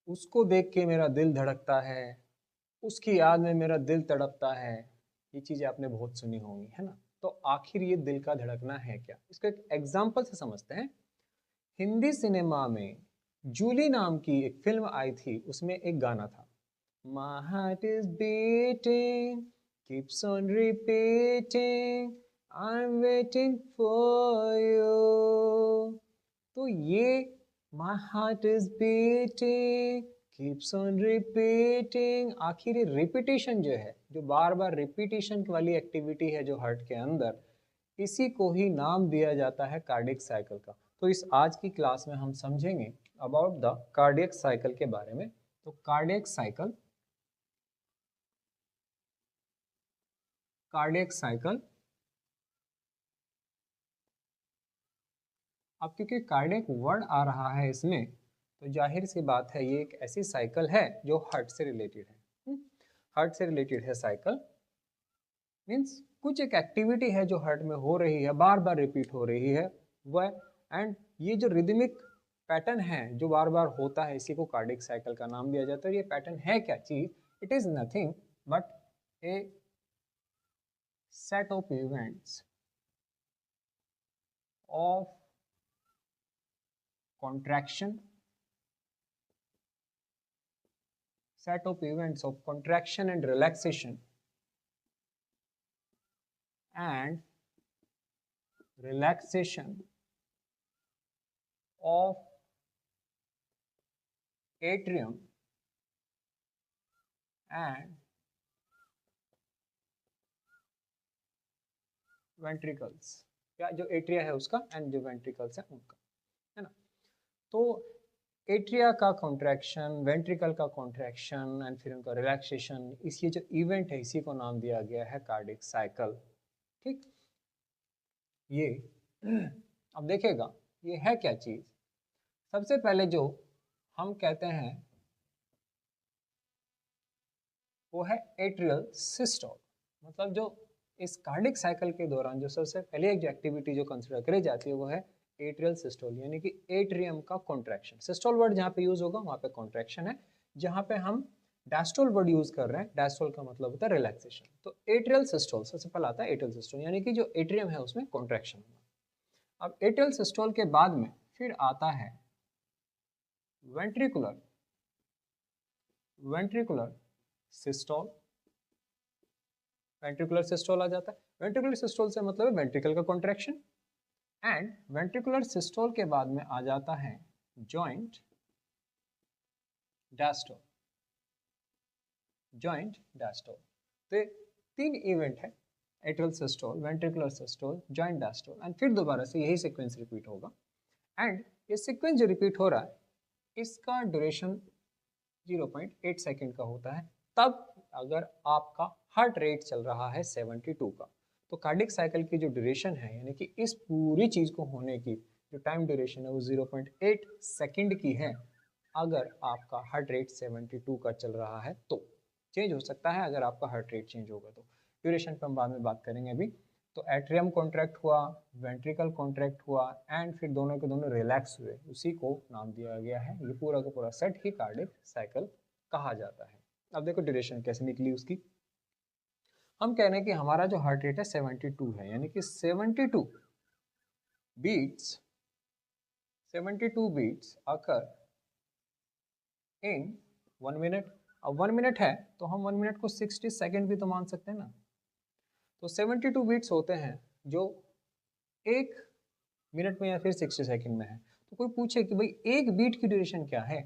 उसको देख के मेरा दिल धड़कता है, उसकी याद में मेरा दिल तड़पता है। ये चीज़ें आपने बहुत सुनी होंगी, है ना? तो आखिर ये दिल का धड़कना है क्या? इसको एक एग्जाम्पल से समझते हैं। हिंदी सिनेमा में जूली नाम की एक फिल्म आई थी, उसमें एक गाना था, My heart is beating, keeps on repeating, I'm waiting for you। तो ये My heart is beating, keeps on repeating, आखिर ये रिपीटिशन जो है, जो बार बार रिपीटिशन वाली एक्टिविटी है जो हार्ट के अंदर, इसी को ही नाम दिया जाता है कार्डियक साइकिल का। तो इस आज की क्लास में हम समझेंगे अबाउट द कार्डियक साइकिल के बारे में। तो कार्डियक साइकिल, अब क्योंकि कार्डियक वर्ड आ रहा है इसमें, तो जाहिर सी बात है ये एक ऐसी साइकिल है जो हार्ट से रिलेटेड है। हार्ट से रिलेटेड है साइकिल, मीन्स कुछ एक एक्टिविटी है जो हार्ट में हो रही है, बार बार रिपीट हो रही है वह, एंड ये जो रिदमिक पैटर्न है जो बार बार होता है, इसी को कार्डियक साइकिल का नाम दिया जाता है। ये पैटर्न है क्या चीज? It is nothing but A set of events of contraction, set of events of contraction and relaxation and relaxation of atrium and ventricles, या जो एट्रिया है उसका एंड जो वेंट्रिकल्स है उनका, है ना? तो एट्रिया का कॉन्ट्रैक्शन, वेंट्रिकल का कॉन्ट्रैक्शन एंड फिर उनका रिलैक्सेशन, इसी जो इवेंट है इसी को नाम दिया गया है कार्डियक साइकिल। ठीक, ये अब देखिएगा ये है क्या चीज। सबसे पहले जो हम कहते हैं वो है एट्रियल सिस्टोल। मतलब जो इस कार्डिक साइकिल के दौरान जो सबसे पहले एक जो एक्टिविटी जो कंसिडर करी जाती है वो है एट्रियल सिस्टोल, यानी कि एट्रियम का कॉन्ट्रैक्शन। सिस्टोल वर्ड जहाँ पे यूज होगा वहाँ पे कॉन्ट्रैक्शन है, जहाँ पे हम डायस्टोल वर्ड यूज कर रहे हैं, डायस्टोल का मतलब होता है रिलैक्सेशन। तो एट्रियल सिस्टोल सबसे पहले आता है, एट्रियल सिस्टोल यानी कि जो एट्रियम है उसमें कॉन्ट्रैक्शन होगा। अब एट्रियल सिस्टोल के बाद में फिर आता है ventricular ventricular systole. Ventricular systole आ जाता है। वेंट्रिकुलर सिस्टोल से मतलब है वेंट्रिकल का कॉन्ट्रैक्शन, एंड वेंट्रिकुलर सिस्टोल के बाद में आ जाता है जॉइंट डायस्टोल। जॉइंट डायस्टोल, तो तीन इवेंट है, atrial systole, ventricular systole, joint diastole, and फिर दोबारा से यही सीक्वेंस रिपीट होगा। एंड ये सीक्वेंस जो रिपीट हो रहा है इसका ड्यूरेशन 0.8 सेकेंड का होता है। तब अगर आपका हार्ट रेट चल रहा है 72 का, तो कार्डिक साइकिल की जो ड्यूरेशन है यानी कि इस पूरी चीज़ को होने की जो टाइम ड्यूरेशन है वो 0.8 सेकेंड की है। अगर आपका हार्ट रेट 72 का चल रहा है तो चेंज हो सकता है, अगर आपका हार्ट रेट चेंज होगा तो ड्यूरेशन पर हम बाद में बात करेंगे अभी। तो एट्रियम कॉन्ट्रैक्ट हुआ, वेंट्रिकल कॉन्ट्रैक्ट हुआ, एंड फिर दोनों के दोनों रिलैक्स हुए, उसी को नाम दिया गया है। ये पूरा का पूरा सेट ही कार्डिक साइकिल कहा जाता है। अब देखो ड्यूरेशन कैसे निकली उसकी। हम कह रहे हैं कि हमारा जो हार्ट रेट है 72 है, यानी कि 72 बीट्स 72 बीट्स अकर इन 1 मिनट। अब 1 मिनट है तो हम 1 मिनट को 60 सेकेंड भी तो मान सकते हैं ना। तो 72 बीट्स होते हैं जो 1 मिनट में या फिर 60 सेकेंड में है। तो कोई पूछे कि भाई एक बीट की ड्यूरेशन क्या है,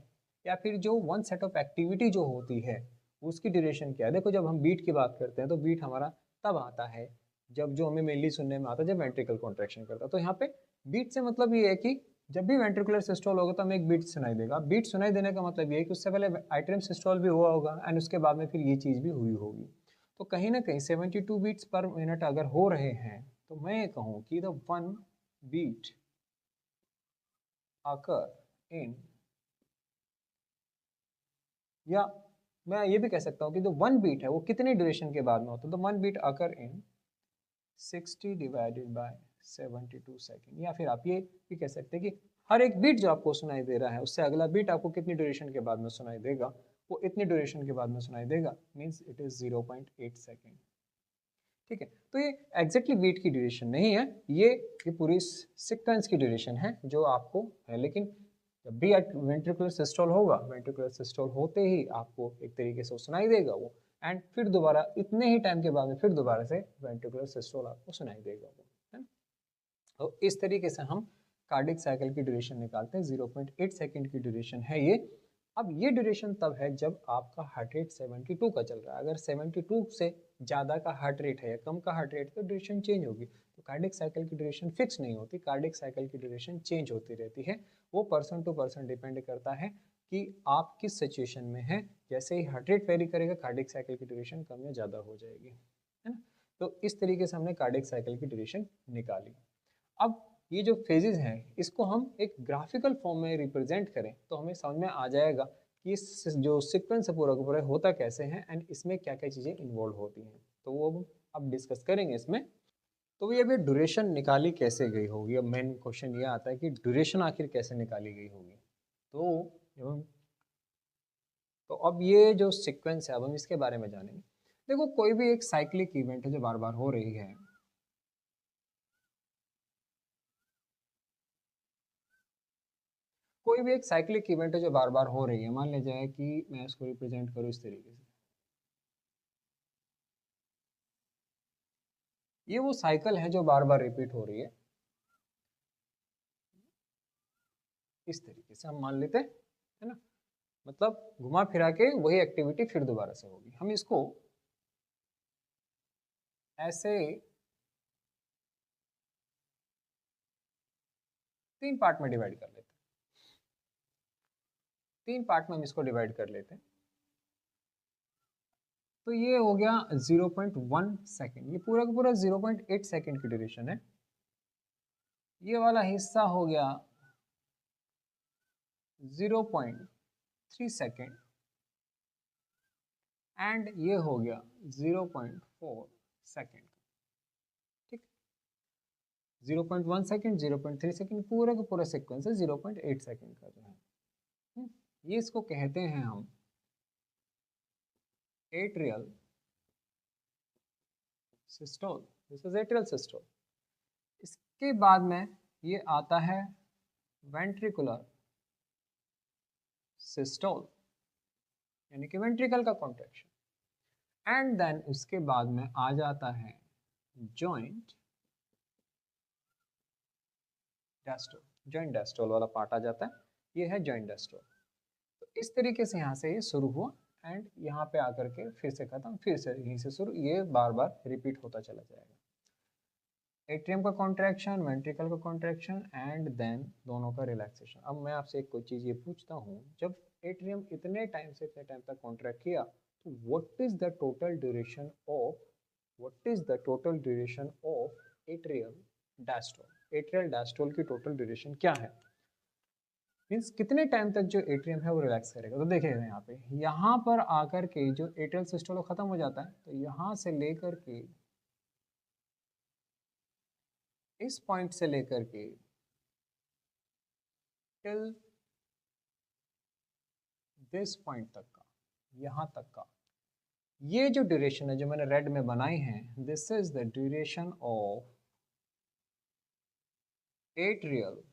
या फिर जो वन सेट ऑफ एक्टिविटी जो होती है उसकी ड्यूरेशन क्या है। देखो जब हम बीट की बात करते हैं तो बीट हमारा तब आता है जब, जो हमें मेनली सुनने में आता है, जब वेंट्रिकल कॉन्ट्रैक्शन करता है। तो यहाँ पे बीट से मतलब ये है कि जब भी वेंट्रिकुलर सिस्टोल होगा तो हमें एक बीट सुनाई देगा। बीट सुनाई देने का मतलब ये है कि उससे पहले एट्रियम सिस्टोल भी हुआ होगा एंड उसके बाद में फिर ये चीज़ भी हुई होगी। तो कहीं ना कहीं 72 बीट्स पर मिनट अगर हो रहे हैं तो मैं कहूँ कि the one beat occur in, या मैं ये भी कह सकता हूँ कि जो वन बीट है वो कितने ड्यूरेशन के बाद में होता है। तो one beat occur in 60 divided by 72 second, या फिर आप ये भी कह सकते हैं कि हर एक बीट जो आपको सुनाई दे रहा है उससे अगला बीट आपको कितनी ड्यूरेशन के बाद में सुनाई देगा, वो इतनी ड्यूरेशन के बाद में सुनाई देगा, मीन्स इट इज 0.8 सेकेंड। ठीक है, तो ये एग्जैक्टली बीट की ड्यूरेशन नहीं है, ये पूरी सीक्वेंस की ड्यूरेशन है जो आपको है। लेकिन जब भी वेंट्रिकुलर सिस्टोल होगा, वेंट्रिकुलर सिस्टोल होते ही आपको एक तरीके से सुनाई देगा वो, एंड फिर दोबारा इतने ही टाइम के बाद में फिर दोबारा से वेंट्रिकुलर सिस्टोल आपको सुनाई देगा वो, है ना। तो इस तरीके से हम कार्डिक साइकिल की ड्यूरेशन निकालते हैं। 0.8 सेकेंड की ड्यूरेशन है ये। अब ये ड्यूरेशन तब है जब आपका हार्ट रेट 72 का चल रहा है। अगर 72 से ज़्यादा का हार्ट रेट है या कम का हार्ट रेट, तो ड्यूरेशन चेंज होगी। तो कार्डिक साइकिल की ड्यूरेशन फिक्स नहीं होती, कार्डिक साइकिल की ड्यूरेशन चेंज होती रहती है। वो पर्सन टू पर्सन डिपेंड करता है कि आप किस सिचुएशन में हैं। जैसे ही हार्ट रेट वेरी करेगा, कार्डिक साइकिल की ड्यूरेशन कम या ज़्यादा हो जाएगी, है ना। तो इस तरीके से हमने कार्डिक साइकिल की ड्यूरेशन निकाली। अब ये जो फेजेस हैं इसको हम एक ग्राफिकल फॉर्म में रिप्रेजेंट करें तो हमें समझ में आ जाएगा कि जो सीक्वेंस है पूरा का पूरा होता कैसे है एंड इसमें क्या क्या चीज़ें इन्वॉल्व होती हैं। तो वो अब डिस्कस करेंगे इसमें। तो ये अभी ड्यूरेशन निकाली कैसे गई होगी, अब मेन क्वेश्चन ये आता है कि ड्यूरेशन आखिर कैसे निकाली गई होगी। तो अब ये जो सीक्वेंस है अब हम इसके बारे में जानेंगे। देखो, कोई भी एक साइक्लिक इवेंट है जो बार बार हो रही है, कोई भी एक साइक्लिक इवेंट है जो बार बार हो रही है, मान लिया जाए कि मैं इसको रिप्रेजेंट करूँ इस तरीके से, ये वो साइकिल है जो बार बार रिपीट हो रही है। इस तरीके से हम मान लेते हैं, है ना, मतलब घुमा फिरा के वही एक्टिविटी फिर दोबारा से होगी। हम इसको ऐसे 3 पार्ट में डिवाइड कर लेते हैं। 3 पार्ट में हम इसको डिवाइड कर लेते हैं। तो ये हो गया 0.1 सेकेंड, ये पूरा का पूरा 0.8 सेकेंड की ड्यूरेशन है। ये वाला हिस्सा हो गया 0.3 सेकेंड, एंड ये हो गया 0.4 सेकेंड। ठीक, 0.1 सेकेंड, 0.3 सेकेंड, पूरा का पूरा सीक्वेंस है 0.8 सेकेंड का जो है। ये इसको कहते हैं हम atrial systole. This is atrial systole. इसके बाद में ये आता है वेंट्रिकुलर सिस्टोल, यानी कि वेंट्रिकल का कॉन्ट्रैक्शन। एंड देन उसके बाद में आ जाता है जॉइंट डायस्टोल। जॉइंट डायस्टोल वाला पार्ट आ जाता है, ये है जॉइंट डायस्टोल। तो इस तरीके से यहाँ से ये शुरू हुआ एंड यहाँ पे आकर के फिर से खत्म, फिर से यहीं से शुरू, ये बार बार रिपीट होता चला जाएगा। एट्रियम का कॉन्ट्रैक्शन, वेंट्रिकल का कॉन्ट्रैक्शन, एंड देन दोनों का रिलैक्सेशन। अब मैं आपसे एक कोई चीज़ ये पूछता हूँ, जब एट्रियम इतने टाइम से इतने टाइम तक कॉन्ट्रैक्ट किया, तो what is the total duration of, what is the total duration of atrial diastole. Atrial diastole की टोटल ड्यूरेशन क्या है, मीन्स कितने टाइम तक जो एट्रियम है वो रिलैक्स करेगा। तो देखिएगा यहाँ पे, यहाँ पर आकर के जो एट्रियल सिस्टोल खत्म हो जाता है, तो यहाँ से लेकर के इस पॉइंट से लेकर के टिल दिस पॉइंट तक का, यहाँ तक का, ये जो ड्यूरेशन है जो मैंने रेड में बनाई है, this is the duration of atrial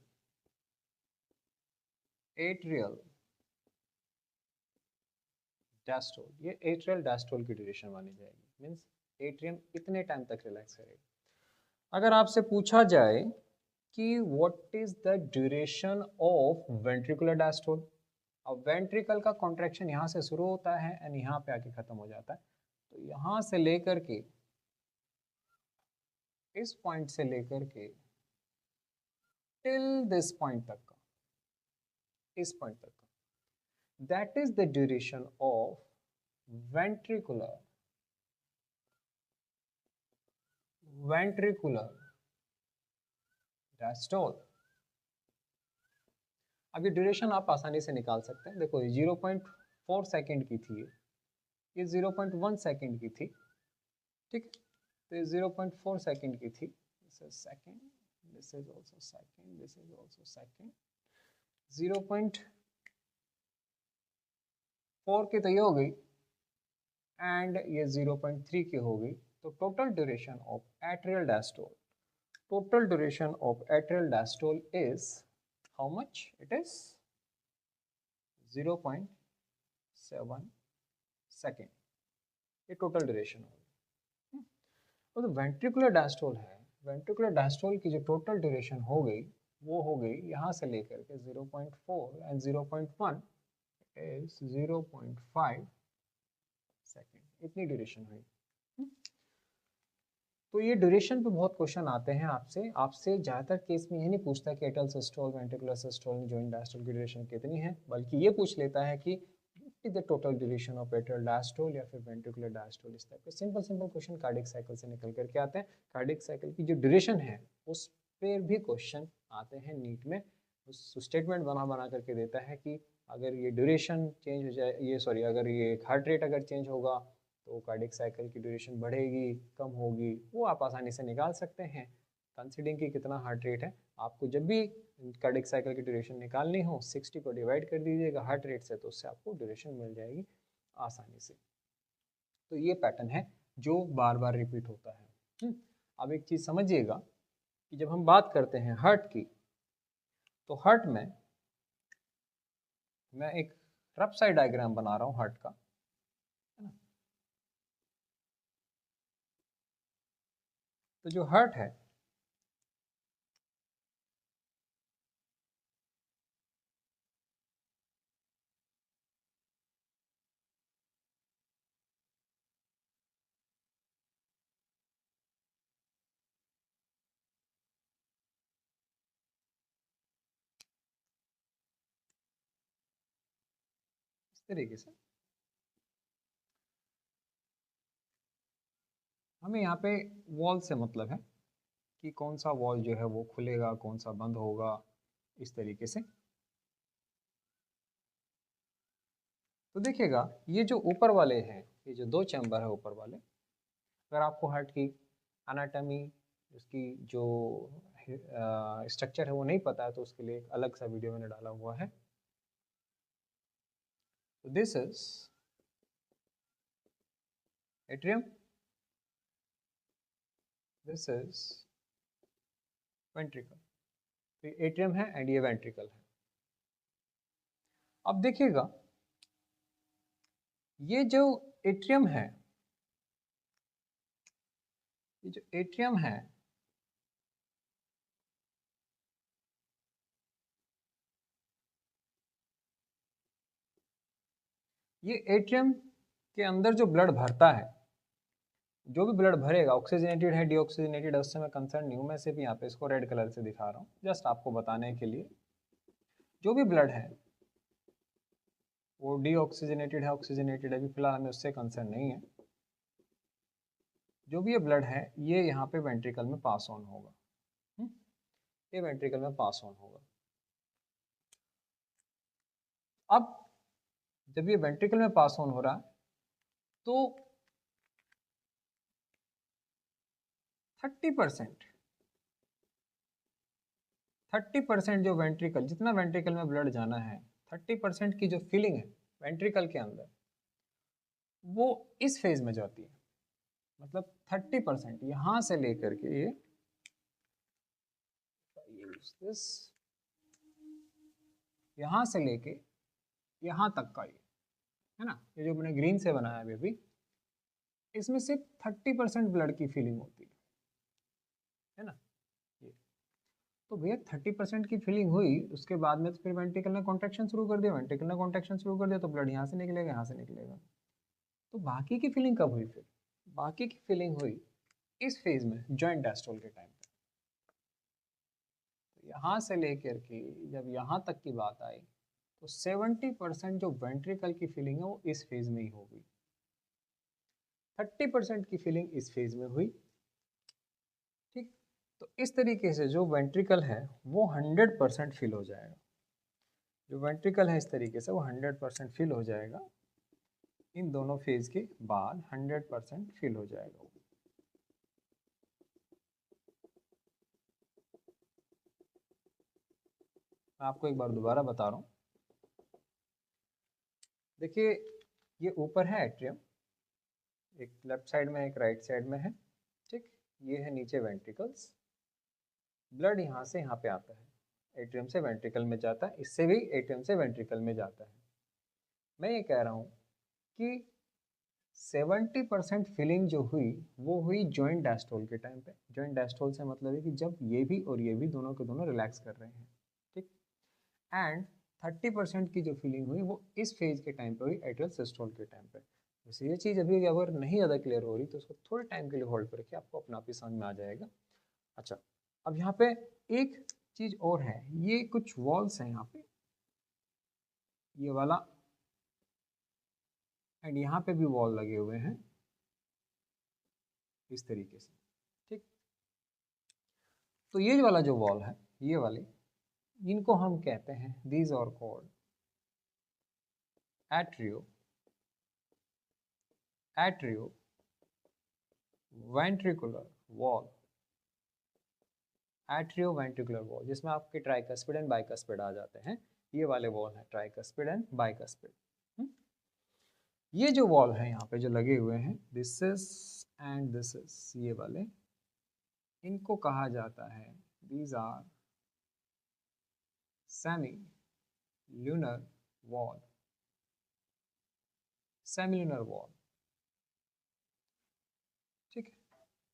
diastole. ये एट्रियल डायस्टोल की ड्यूरेशन मानी जाएगी, मीन्स एट्रियम इतने टाइम तक रिलैक्स करेगा। अगर आपसे पूछा जाए कि what is the duration of ventricular diastole, अब वेंट्रिकल का कॉन्ट्रैक्शन यहाँ से शुरू होता है एंड यहाँ पे आके खत्म हो जाता है, तो यहाँ से लेकर के इस पॉइंट से लेकर के टिल दिस पॉइंट तक का, इस पॉइंट तक का, that is the duration of ventricular diastole. अब ये ड्यूरेशन आप आसानी से निकाल सकते हैं। देखो 0.4 सेकेंड की थी, ये 0.1 सेकेंड की थी, ठीक, तो ये 0.4 सेकेंड की थी। This is second, this is also second, this is also second, 0.4 की तो ये हो गई एंड ये 0.3 की हो गई, तो total duration of atrial diastole, total duration of atrial diastole is how much? It is 0.7 second, ये टोटल ड्यूरेशन होगी। और जो वेंट्रिकुलर डायस्टोल है, वेंट्रिकुलर डायस्टोल की जो टोटल ड्यूरेशन हो गई वो हो गई यहाँ से लेकर के 0.4 एंड 0.1 इज 0.5 सेकेंड, इतनी ड्यूरेशन हुई। तो ये ड्यूरेशन पे बहुत क्वेश्चन आते हैं आपसे ज़्यादातर केस में ये नहीं पूछता कि atrial systole, ventricular systole, joint diastole की ड्यूरेशन कितनी है, बल्कि ये पूछ लेता है कि the total duration of atrial diastole या फिर वेंट्रिकुलर डायस्टोल। इस टाइप के सिंपल क्वेश्चन कार्डियक साइकिल से निकल करके आते हैं। कार्डियक साइकिल की जो ड्यूरेशन है उस पर भी क्वेश्चन आते हैं नीट में, उस स्टेटमेंट बना करके देता है कि अगर ये ड्यूरेशन चेंज हो जाए, ये सॉरी अगर ये हार्ट रेट अगर चेंज होगा तो कार्डियक साइकिल की ड्यूरेशन बढ़ेगी कम होगी, वो आप आसानी से निकाल सकते हैं। कंसीडरिंग कि कितना हार्ट रेट है, आपको जब भी कार्डियक साइकिल की ड्यूरेशन निकालनी हो 60 को डिवाइड कर दीजिएगा हार्ट रेट से, तो उससे आपको ड्यूरेशन मिल जाएगी आसानी से। तो ये पैटर्न है जो बार बार रिपीट होता है। अब एक चीज़ समझिएगा कि जब हम बात करते हैं हार्ट की, तो हार्ट में मैं एक रफ साइड डायग्राम बना रहा हूँ हार्ट का, है ना। तो जो हार्ट है इस तरीके से, हमें यहाँ पे वॉल से मतलब है कि कौन सा वॉल जो है वो खुलेगा, कौन सा बंद होगा, इस तरीके से। तो देखिएगा ये जो ऊपर वाले हैं, ये जो दो चैम्बर है ऊपर वाले, अगर आपको हार्ट की एनाटॉमी, उसकी जो स्ट्रक्चर है वो नहीं पता है तो उसके लिए एक अलग सा वीडियो मैंने डाला हुआ है। तो this is atrium, this is ventricle. तो ये एट्रियम है एंड ये वेंट्रिकल है। अब देखिएगा ये जो एट्रियम है, ये जो एट्रियम है ये एट्रियम के अंदर जो ब्लड भरता है, जो भी ब्लड भरेगा ऑक्सीजनेटेड है डीऑक्सीजनेटेड है उससे मैं कंसर्न नहीं हूँ, मैं सिर्फ यहाँ पे इसको रेड कलर से दिखा रहा हूँ जस्ट आपको बताने के लिए। जो भी ब्लड है वो डीऑक्सीजनेटेड है ऑक्सीजनेटेड है, अभी फिलहाल हमें उससे कंसर्न नहीं है। जो भी ये ब्लड है ये यहाँ पे वेंट्रिकल में पास ऑन होगा, ये वेंट्रिकल में पास ऑन होगा। अब जब ये वेंट्रिकल में पास ऑन हो रहा है तो 30% जो वेंट्रिकल, जितना वेंट्रिकल में ब्लड जाना है 30% की जो फीलिंग है वेंट्रिकल के अंदर वो इस फेज में जाती है। मतलब 30% यहाँ से लेकर के ये यहाँ से लेके यहाँ तक का ये है ना, ये जो मैंने ग्रीन से बनाया अभी, इसमें सिर्फ 30% ब्लड की फीलिंग होती है ना। ये तो भैया 30% की फीलिंग हुई, उसके बाद में तो फिर वेंट्रिकल ने कॉन्ट्रैक्शन शुरू कर दिया, वेंट्रिकल ने कॉन्ट्रैक्शन शुरू कर दिया तो ब्लड यहाँ से निकलेगा यहाँ से निकलेगा। तो बाकी की फीलिंग कब हुई? फिर बाकी की फीलिंग हुई इस फेज में जॉइंट डायस्टोल के टाइम पे। तो यहाँ से लेकर के जब यहाँ तक की बात आई तो 70% जो वेंट्रिकल की फीलिंग है वो इस फेज में ही होगी, 30% की फीलिंग इस फेज में हुई। ठीक, तो इस तरीके से जो वेंट्रिकल है वो 100% फिल हो जाएगा, जो वेंट्रिकल है इस तरीके से वो 100% फिल हो जाएगा, इन दोनों फेज के बाद 100% फिल हो जाएगा। मैं आपको एक बार दोबारा बता रहा हूँ। देखिए ये ऊपर है एट्रियम, एक लेफ्ट साइड में एक राइट साइड में है, ठीक। ये है नीचे वेंट्रिकल्स। ब्लड यहाँ से यहाँ पे आता है, एट्रियम से वेंट्रिकल में जाता है, इससे भी एट्रियम से वेंट्रिकल में जाता है। मैं ये कह रहा हूँ कि 70% फिलिंग जो हुई वो हुई जॉइंट डायस्टोल के टाइम पे। जॉइंट डायस्टोल से मतलब है कि जब ये भी और ये भी दोनों के दोनों रिलैक्स कर रहे हैं, ठीक। एंड 30% की जो फीलिंग हुई वो इस फेज के टाइम पे हुई, एट्रियल सिस्टोल के टाइम पे। वैसे ये चीज़ अभी अगर नहीं ज़्यादा क्लियर हो रही तो उसको थोड़े टाइम के लिए होल्ड पर रखिए, आपको अपना आप ही समझ में आ जाएगा। अच्छा, अब यहाँ पे एक चीज़ और है, ये कुछ वॉल्स हैं यहाँ पे, ये वाला एंड यहाँ पे भी वॉल लगे हुए हैं इस तरीके से, ठीक। तो ये वाला जो वॉल है, ये वाले, इनको हम कहते हैं, these are called atrio ventricular valve. Atrio ventricular valve, जिसमें आपके ट्राइकस्पिड एंड बाइकस्पिड आ जाते हैं। ये वाले वॉल है ट्राइकस्पिड एंड बाइकस्पिड। ये जो वॉल है यहाँ पे जो लगे हुए हैं, this is and this is, ये वाले, इनको कहा जाता है, these are semi lunar valve. Semi lunar valve, ठीक है।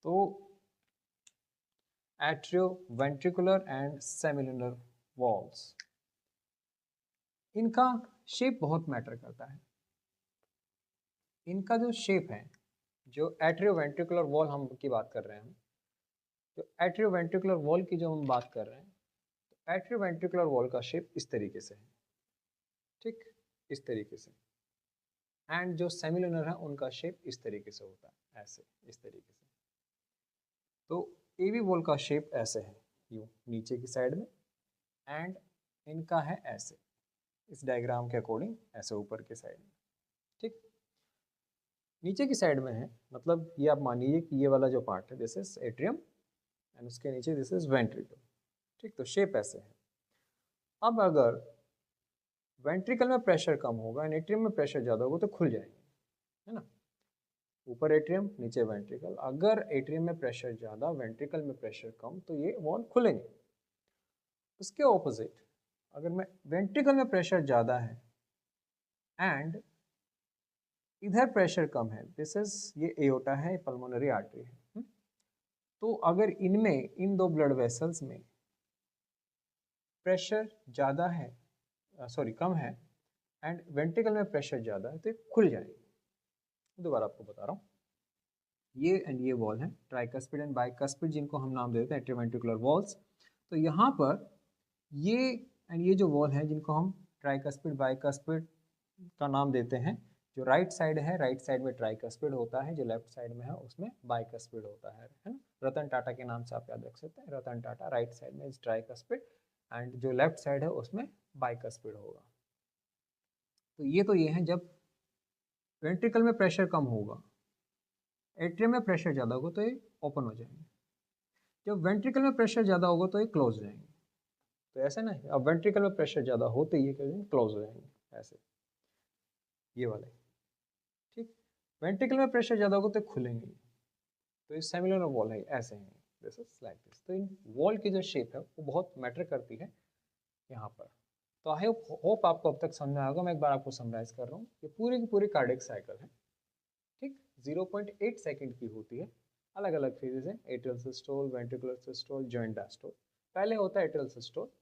तो atrio ventricular and semi lunar valves, इनका शेप बहुत मैटर करता है। इनका जो शेप है, जो एट्रियो वेंट्रिकुलर वॉल हम की बात कर रहे हैं, जो एट्रियो वेंट्रिकुलर वॉल की जो हम बात कर रहे हैं, तो एट्रियो वेंट्रिकुलर वॉल का शेप इस तरीके से है, ठीक, इस तरीके से। एंड जो सेमिलुनर है उनका शेप इस तरीके से होता है, ऐसे, इस तरीके से। तो एवी वॉल का शेप ऐसे है, यूँ नीचे की साइड में, एंड इनका है ऐसे, इस डायग्राम के अकॉर्डिंग ऐसे ऊपर की साइड में, ठीक। नीचे की साइड में है, मतलब ये आप मान लीजिए कि ये वाला जो पार्ट है, दिस इज एट्रियम एंड उसके नीचे दिस इज वेंट्रिकल, ठीक। तो शेप ऐसे है। अब अगर वेंट्रिकल में प्रेशर कम होगा एंड एट्रियम में प्रेशर ज़्यादा होगा तो खुल जाएंगे, है ना। ऊपर एट्रियम नीचे वेंट्रिकल, अगर एट्रियम में प्रेशर ज़्यादा वेंट्रिकल में प्रेशर कम तो ये वॉल खुलेंगे। उसके ऑपोजिट, अगर मैं वेंट्रिकल में प्रेशर ज़्यादा है एंड इधर प्रेशर कम है, दिस इज, ये एओर्टा है, पल्मोनरी आर्टरी है, तो अगर इनमें, इन दो ब्लड वेसल्स में प्रेशर ज़्यादा है, सॉरी कम है, एंड वेंट्रिकल में प्रेशर ज़्यादा है तो ये खुल जाएंगे। दोबारा आपको बता रहा हूँ, ये एंड ये वॉल है ट्राइकस्पिड एंड बाइकस्पिड, जिनको हम नाम देते हैं एट्रियोवेंट्रिकुलर वॉल्स। तो यहाँ पर ये एंड ये जो वॉल है, जिनको हम ट्राइकस्पिड बाइकस्पिड का नाम देते हैं, जो राइट साइड है, राइट साइड में ट्राइकस्पिड होता है, जो लेफ्ट साइड में है उसमें बाइकस्पिड होता है ना। रतन टाटा के नाम से आप याद रख सकते हैं, रतन टाटा राइट साइड में इज ट्राइकस्पिड एंड जो लेफ्ट साइड है उसमें बाइकस्पिड होगा। तो ये है जब वेंट्रिकल में प्रेशर कम होगा, एट्रियम में प्रेशर ज़्यादा होगा तो ये ओपन हो जाएंगे, जब वेंट्रिकल में प्रेशर ज़्यादा होगा तो ये क्लोज हो जाएंगे। तो ऐसे ना, अब वेंट्रिकल में प्रेशर ज़्यादा होते ही क्लोज हो जाएंगे, ऐसे, ये वाले, ठीक। वेंट्रिकल में प्रेशर ज़्यादा होगा तो खुलेंगे, तो ये सेमिलर वॉल है, ऐसे हैं, दिस इज लाइक दिस। तो इन वॉल की जो शेप है वो बहुत मैटर करती है यहाँ पर। तो आई होप आपको अब तक समझ में आएगा। मैं एक बार आपको समराइज कर रहा हूँ, ये पूरी की पूरी कार्डियक साइकिल है, ठीक। 0.8 सेकंड की होती है, अलग अलग फेजेस हैं, atrial systole, ventricular systole, joint diastole. पहले होता है एट्रियल सिस्टोल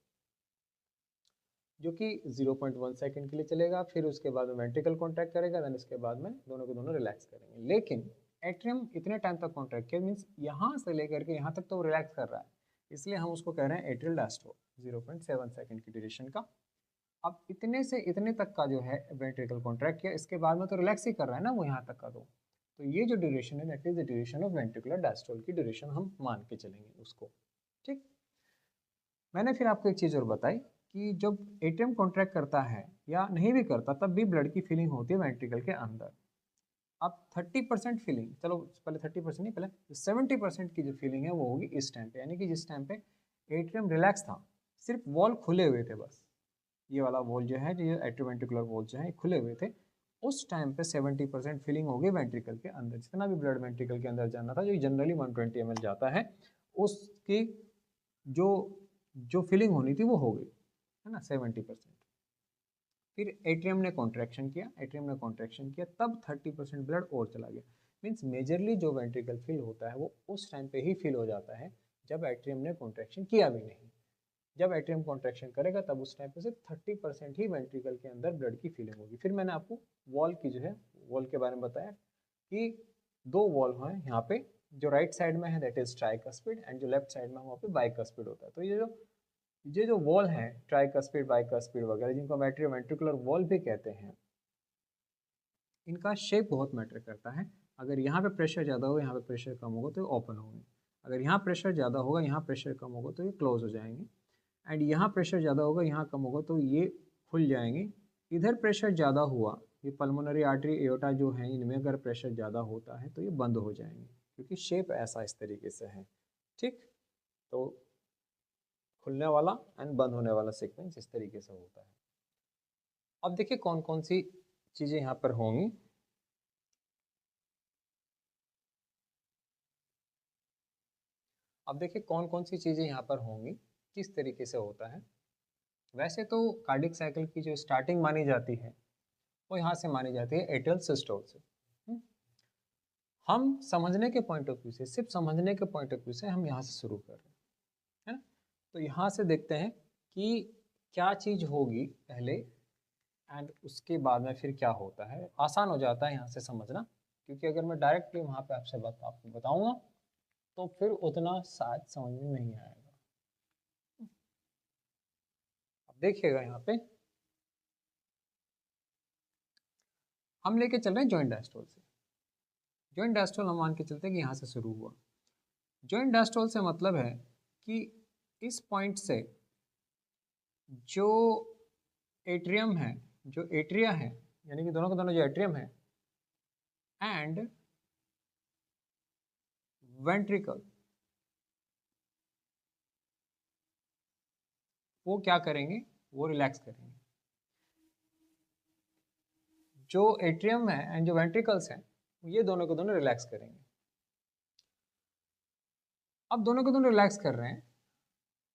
जो कि 0.1 सेकंड के लिए चलेगा, फिर उसके बाद में वेंट्रिकल कॉन्ट्रैक्ट करेगा, देन उसके बाद में दोनों के दोनों रिलैक्स करेंगे। लेकिन एट्रियम इतने टाइम तक कॉन्ट्रैक्ट किया, मीन्स यहाँ से लेकर के यहाँ तक तो वो रिलैक्स कर रहा है, इसलिए हम उसको कह रहे हैं एट्रियल डायस्टोल, 0.7 सेकंड की ड्यूरेशन का। अब इतने से इतने तक का जो है वेंट्रिकल कॉन्ट्रैक्ट किया, इसके बाद में तो रिलैक्स ही कर रहा है ना वो यहाँ तक का। तो ये जो ड्यूरेशन है that is the duration of ventricular diastole की ड्यूरेशन हम मान के चलेंगे उसको, ठीक। मैंने फिर आपको एक चीज़ और बताई कि जब एटीएम कॉन्ट्रैक्ट करता है या नहीं भी करता तब भी ब्लड की फीलिंग होती है वेंट्रिकल के अंदर। अब 30% फीलिंग, चलो पहले 30% नहीं, पहले 70% की जो फीलिंग है वो होगी इस टाइम पे, यानी कि जिस टाइम पे एट्रियम रिलैक्स था, सिर्फ वॉल खुले हुए थे बस, ये वाला वॉल जो है, ये एट्रोवेंट्रिकुलर वॉल जो है खुले हुए थे, उस टाइम पे 70% फिलिंग हो गई वेंट्रिकल के अंदर। जितना भी ब्लड वेंट्रिकल के अंदर जाना था, जो जनरली 120 ml जाता है, उसकी जो जो फिलिंग होनी थी वो हो गई, है ना, 70%। फिर एट्रियम ने कॉन्ट्रैक्शन किया, एट्रियम ने कॉन्ट्रैक्शन किया, तब 30% ब्लड और चला गया। मीन्स मेजरली जो वेंट्रिकल फिल होता है वो उस टाइम पे ही फिल हो जाता है जब एट्रियम ने कॉन्ट्रैक्शन किया भी नहीं। जब एट्रियम कॉन्ट्रैक्शन करेगा तब उस टाइम पे सिर्फ 30% ही वेंट्रिकल के अंदर ब्लड की फिलिंग होगी। फिर मैंने आपको वॉल की जो है, वॉल के बारे में बताया कि दो वॉल हैं यहाँ पे, जो राइट साइड में है दैट इज ट्राइकस्पिड, एंड जो लेफ्ट साइड में वहाँ पे बाइकस्पिड होता है। तो ये जो वॉल है ट्राइकस्पिड बाइकस्पिड वगैरह, जिनको हम एट्रियोवेंट्रिकुलर वॉल भी कहते हैं, इनका शेप बहुत मैटर करता है। अगर यहाँ पे प्रेशर ज़्यादा होगा, यहाँ पे प्रेशर कम होगा तो ये ओपन होंगे। अगर यहाँ प्रेशर ज़्यादा होगा, यहाँ प्रेशर कम होगा तो ये क्लोज हो जाएंगे। एंड यहाँ प्रेशर ज़्यादा होगा, यहाँ कम होगा तो ये खुल जाएंगे। इधर प्रेशर ज़्यादा हुआ, ये पल्मोनरी आर्टरी एओर्टा जो है, इनमें अगर प्रेशर ज़्यादा होता है तो ये बंद हो जाएंगे, क्योंकि शेप ऐसा इस तरीके से है। ठीक, तो खुलने वाला एंड बंद होने वाला सीक्वेंस इस तरीके से होता है। अब देखिए कौन कौन सी चीज़ें यहाँ पर होंगी। अब देखिए कौन कौन सी चीज़ें यहाँ पर होंगी, किस तरीके से होता है। वैसे तो कार्डिक साइकिल की जो स्टार्टिंग मानी जाती है वो यहाँ से मानी जाती है एट्रियल सिस्टोल से। हम समझने के पॉइंट ऑफ व्यू से, सिर्फ समझने के पॉइंट ऑफ व्यू से हम यहाँ से शुरू कर रहे हैं, है ना। तो यहाँ से देखते हैं कि क्या चीज़ होगी पहले एंड उसके बाद में फिर क्या होता है। आसान हो जाता है यहाँ से समझना, क्योंकि अगर मैं डायरेक्टली वहाँ पे आपसे आपको बताऊँगा तो फिर उतना शायद समझ में नहीं आएगा। अब देखिएगा यहाँ पे हम लेके चल रहे हैं जॉइंट डायस्टोल से। जॉइंट डायस्टोल हम मान के चलते हैं कि यहाँ से शुरू हुआ। जॉइंट डायस्टोल से मतलब है कि इस पॉइंट से जो एट्रियम है, जो एट्रिया है, यानी कि दोनों के दोनों जो एट्रियम है एंड वेंट्रिकल, वो क्या करेंगे, वो रिलैक्स करेंगे। जो एट्रियम है एंड जो वेंट्रिकल्स हैं, ये दोनों को दोनों रिलैक्स करेंगे। अब दोनों को दोनों रिलैक्स कर रहे हैं,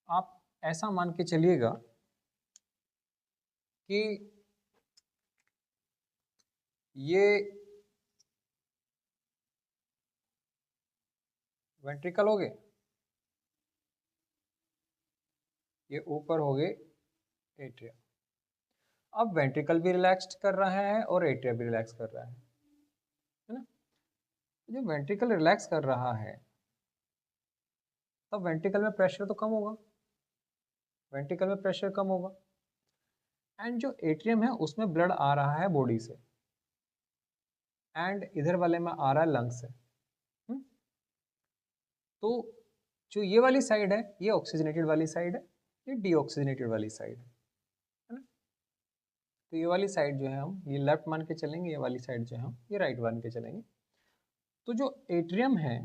आप ऐसा मान के चलिएगा कि ये वेंट्रिकल हो गए, ये ऊपर हो गए एट्रिया। अब वेंट्रिकल भी रिलैक्स कर रहा है और एट्रिया भी रिलैक्स कर रहा है ना। जो वेंट्रिकल रिलैक्स कर रहा है तब वेंट्रिकल में प्रेशर तो कम होगा, वेंट्रिकल में प्रेशर कम होगा, एंड जो एट्रियम है उसमें ब्लड आ रहा है बॉडी से एंड इधर वाले में आ रहा है लंग से। तो जो ये वाली साइड है ये ऑक्सीजनेटेड वाली साइड है, ये डीऑक्सीजनेटेड वाली साइड है ना। तो ये वाली साइड जो है हम ये लेफ्ट मान के चलेंगे, ये वाली साइड जो है हम ये राइट मान के चलेंगे। तो जो एट्रियम है,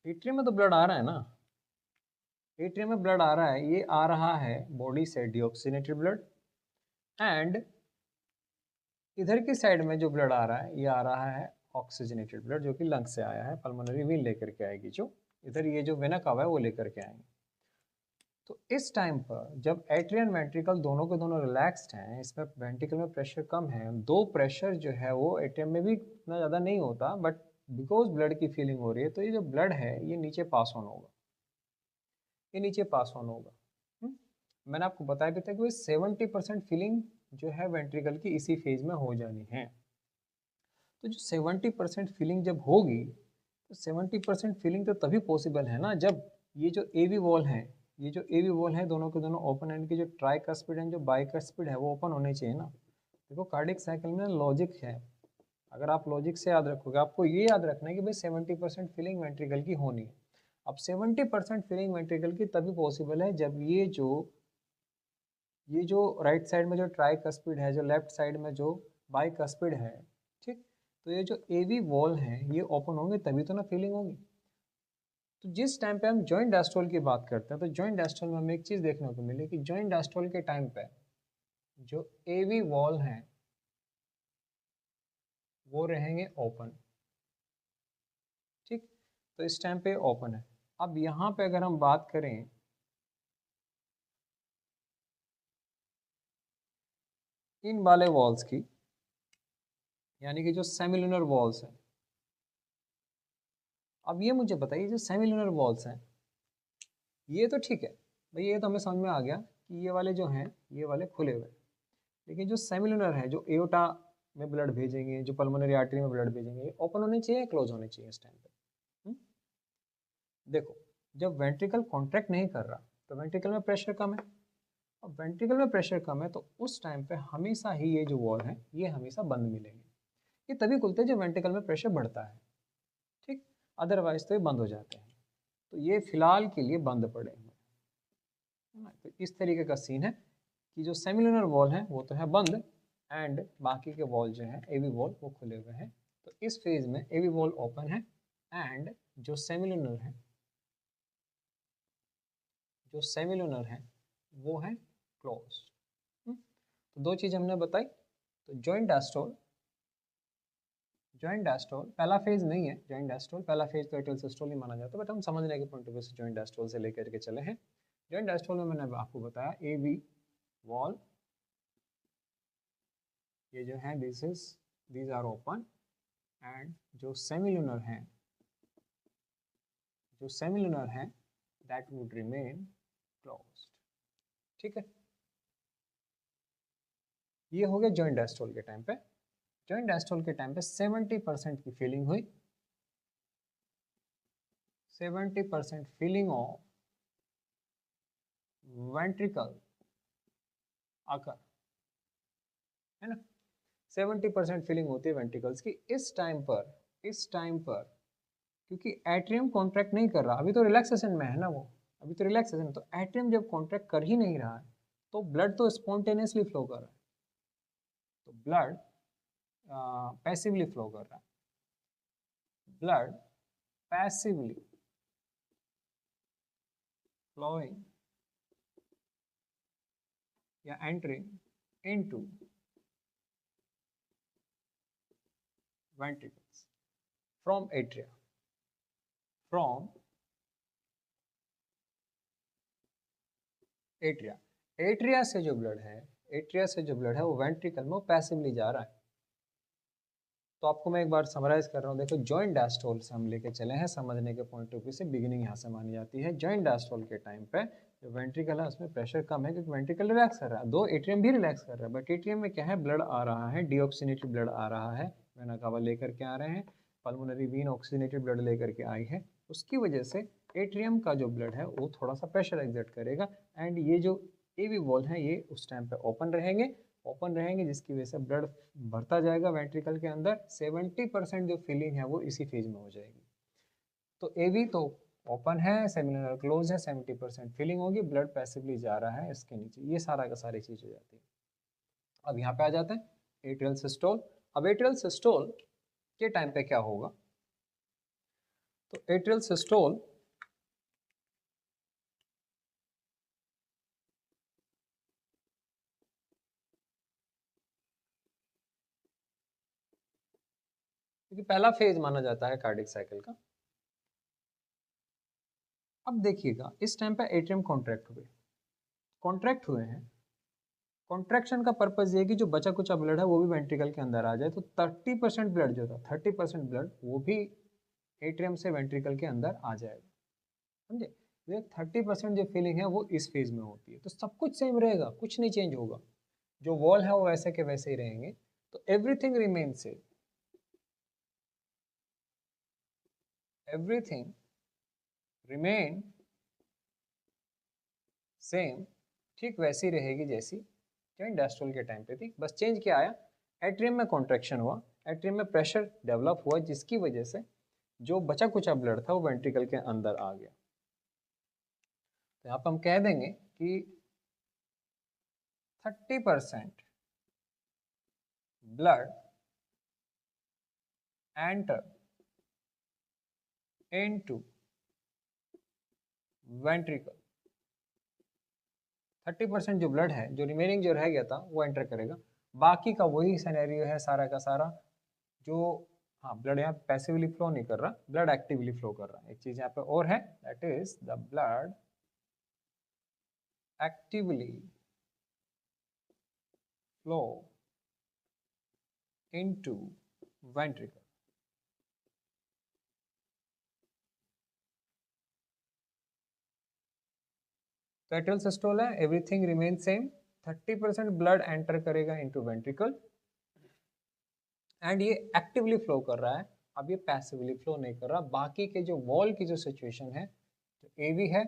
एट्रियम में तो ब्लड आ रहा है ना, एट्रियम में ब्लड आ रहा है, ये आ रहा है बॉडी से डीऑक्सीजनेटेड ब्लड, एंड इधर की साइड में जो ब्लड आ रहा है ये आ रहा है ऑक्सीजनेटेड ब्लड, जो कि लंग से आया है, पल्मोनरी वेन लेकर के आएगी, जो इधर ये जो वेना कव है वो लेकर के आएंगे। तो इस टाइम पर जब एट्रियन वेंट्रिकल दोनों के दोनों रिलैक्स्ड हैं, इसमें वेंट्रिकल में प्रेशर कम है, दो प्रेशर जो है वो एट्रियम में भी इतना ज़्यादा नहीं होता, बट बिकॉज ब्लड की फीलिंग हो रही है तो ये जो ब्लड है ये नीचे पास ऑन होगा, ये नीचे पास ऑन होगा। मैंने आपको बताया भी था कि 70% फीलिंग जो है वेंट्रिकल की इसी फेज में हो जानी है। तो जो 70% फीलिंग जब होगी तो 70% फीलिंग तो तभी पॉसिबल है ना जब ये जो ए वी वॉल है, ये जो ए वी वॉल है दोनों के दोनों ओपन एंड की, जो ट्राइकस्पिड एंड जो बाइकस्पिड है वो ओपन होने चाहिए ना। देखो कार्डियक साइकिल में लॉजिक है, अगर आप लॉजिक से याद रखोगे, आपको ये याद रखना है कि भाई 70% फीलिंग वेंट्रिकल की होनी है। अब 70% फीलिंग वेंट्रिकल की तभी पॉसिबल है जब ये जो राइट साइड में जो ट्राइकस्पिड है, जो लेफ्ट साइड में जो बाइकस्पिड है, ठीक, तो ये जो ए वी वॉल है ये ओपन होंगे तभी तो ना फीलिंग होगी। तो जिस टाइम पे हम जॉइंट डायस्टोल की बात करते हैं तो जॉइंट डायस्टोल में हमें एक चीज़ देखने को मिली कि जॉइंट डायस्टोल के टाइम पे जो एवी वॉल हैं वो रहेंगे ओपन, ठीक। तो इस टाइम पे ओपन है। अब यहाँ पे अगर हम बात करें इन वाले वॉल्स की, यानी कि जो सेमिलुनर वॉल्स हैं, अब ये मुझे बताइए जो सेमिलुनर वॉल्स हैं ये तो ठीक है भाई, ये तो हमें समझ में आ गया कि ये वाले जो हैं ये वाले खुले हुए हैं, लेकिन जो सेमिलुनर है जो एओर्टा में ब्लड भेजेंगे, जो पल्मोनरी आर्टरी में ब्लड भेजेंगे, ये ओपन होने चाहिए या क्लोज होने चाहिए इस टाइम पे? देखो, जब वेंट्रिकल कॉन्ट्रैक्ट नहीं कर रहा तो वेंट्रिकल में प्रेशर कम है, अब वेंट्रिकल में प्रेशर कम है तो उस टाइम पे हमेशा ही ये जो वॉल है ये हमेशा बंद मिलेंगे। ये तभी खुलते हैं जब वेंट्रिकल में प्रेशर बढ़ता है, ठीक, अदरवाइज तो ये बंद हो जाते हैं। तो ये फिलहाल के लिए बंद पड़े हुए हैं। तो इस तरीके का सीन है कि जो सेमिलुनर वॉल है वो तो है बंद, एंड बाकी के वॉल जो है एवी वॉल वो खुले हुए हैं। तो इस फेज में एवी वॉल ओपन है एंड जो सेमिलुनर है, जो सेमिलुनर है वो है क्लोज। तो दो चीज़ हमने बताई। तो जॉइंट डायस्टोल, जॉइंट डायस्टोल पहला फेज नहीं है, जॉइंट डायस्टोल पहला फेज तो एट्रियल सिस्टोल नहीं माना जाता, बट हम समझने के पॉइंट ऑफ व्यू से जॉइंट डायस्टोल से लेकर के चले हैं। जॉइंट डायस्टोल में मैंने आपको बताया एवी वॉल, ये जो है दीज आर ओपन, एंड जो सेमिलुनर है, जो सेमिलुनर है दैट वुड रिमेन क्लोज्ड, ठीक है। ये हो गया जॉइंट डायस्टोल के टाइम पे। जॉइंट डायस्टोल के टाइम पे 70% की फीलिंग हुई, 70% फीलिंग ऑफ वेंट्रिकल आकर, है ना, 70% फीलिंग होती है वेंट्रिकल्स की इस टाइम पर। इस टाइम पर क्योंकि एट्रियम कॉन्ट्रैक्ट नहीं कर रहा, अभी तो रिलैक्सेशन में है ना वो, अभी तो रिलैक्सेशन, तो एट्रियम जब कॉन्ट्रैक्ट कर ही नहीं रहा है तो ब्लड तो स्पॉन्टेनियसली फ्लो कर रहा है, तो ब्लड पैसिवली फ्लो कर रहा है, ब्लड पैसिवली flowing या entering into ventricles from atria, from atria, atria से जो ब्लड है, एट्रिया से जो ब्लड है वो वेंट्रिकल में पैसिवली जा रहा है। तो आपको मैं एक बार समराइज कर रहा हूँ, देखो जॉइंट डायस्टोल से हम लेके चले हैं, समझने के पॉइंट ऑफ व्यू से बिगिनिंग यहाँ से मानी जाती है। जॉइंट डायस्टोल के टाइम पे जो वेंट्रिकल है उसमें प्रेशर कम है क्योंकि वेंट्रिकल रिलैक्स कर रहा है, दो एट्रियम भी रिलैक्स कर रहा है, बट एट्रियम में क्या है, ब्लड आ रहा है, डीऑक्सीनेटेड ब्लड आ रहा है, वेना कावा लेकर के आ रहे हैं, पल्मोनरी वीन ऑक्सीनेटेड ब्लड लेकर के आई है, उसकी वजह से एट्रियम का जो ब्लड है वो थोड़ा सा प्रेशर एग्जर्ट करेगा, एंड ये जो एवी वॉल है ये उस टाइम पे ओपन रहेंगे, ओपन रहेंगे जिसकी वजह से ब्लड बढ़ता जाएगा वेंट्रिकल के अंदर, 70% जो फीलिंग है वो इसी फेज में हो जाएगी। तो एवी तो ओपन है, सेमिलुनर क्लोज है, 70% फीलिंग होगी, ब्लड पैसिवली जा रहा है इसके नीचे, ये सारा का सारी चीज हो जाती है। अब यहाँ पे आ जाते हैं एट्रियल सिस्टोल। अब एट्रियल सिस्टोल के टाइम पे क्या होगा, तो एट्रियल सिस्टोल क्योंकि पहला फेज माना जाता है कार्डिक साइकिल का। अब देखिएगा इस टाइम पे एट्रियम कॉन्ट्रैक्ट हुए हैं, कॉन्ट्रैक्शन का पर्पज ये है कि जो बचा कुचा ब्लड है वो भी वेंट्रिकल के अंदर आ जाए, तो 30% ब्लड जो था, 30% ब्लड वो भी एट्रियम से वेंट्रिकल के अंदर आ जाएगा, समझे। ये 30% जो फीलिंग है वो इस फेज में होती है, तो सब कुछ सेम रहेगा, कुछ नहीं चेंज होगा, जो वॉल है वो वैसे के वैसे ही रहेंगे, तो everything remain same, everything remain same, ठीक वैसी रहेगी जैसी जॉइंट डायस्टोल के टाइम पे थी, बस चेंज क्या आया, एट्रियम में कॉन्ट्रैक्शन हुआ, एट्रियम में प्रेशर डेवलप हुआ जिसकी वजह से जो बचा कुचा ब्लड था वो वेंट्रिकल के अंदर आ गया। तो यहाँ पर हम कह देंगे कि 30% ब्लड एंटर इनटू वेंट्रिकल। 30% जो ब्लड है, जो रिमेनिंग जो रह गया था वो एंटर करेगा। बाकी का वही सिनेरियो है सारा का सारा, जो हाँ ब्लड यहाँ पैसिवली फ्लो नहीं कर रहा, ब्लड एक्टिवली फ्लो कर रहा है। एक चीज यहाँ पे और है, that is the blood actively flow into ventricle. तो एट्रियल सिस्टोल है, everything remain same, 30% blood enter करेगा इनटू वेंट्रिकल एंड ये एक्टिवली फ्लो कर रहा है। अब ये पैसिवली फ्लो नहीं कर रहा। बाकी के जो वॉल की जो सिचुएशन है, जो एवी है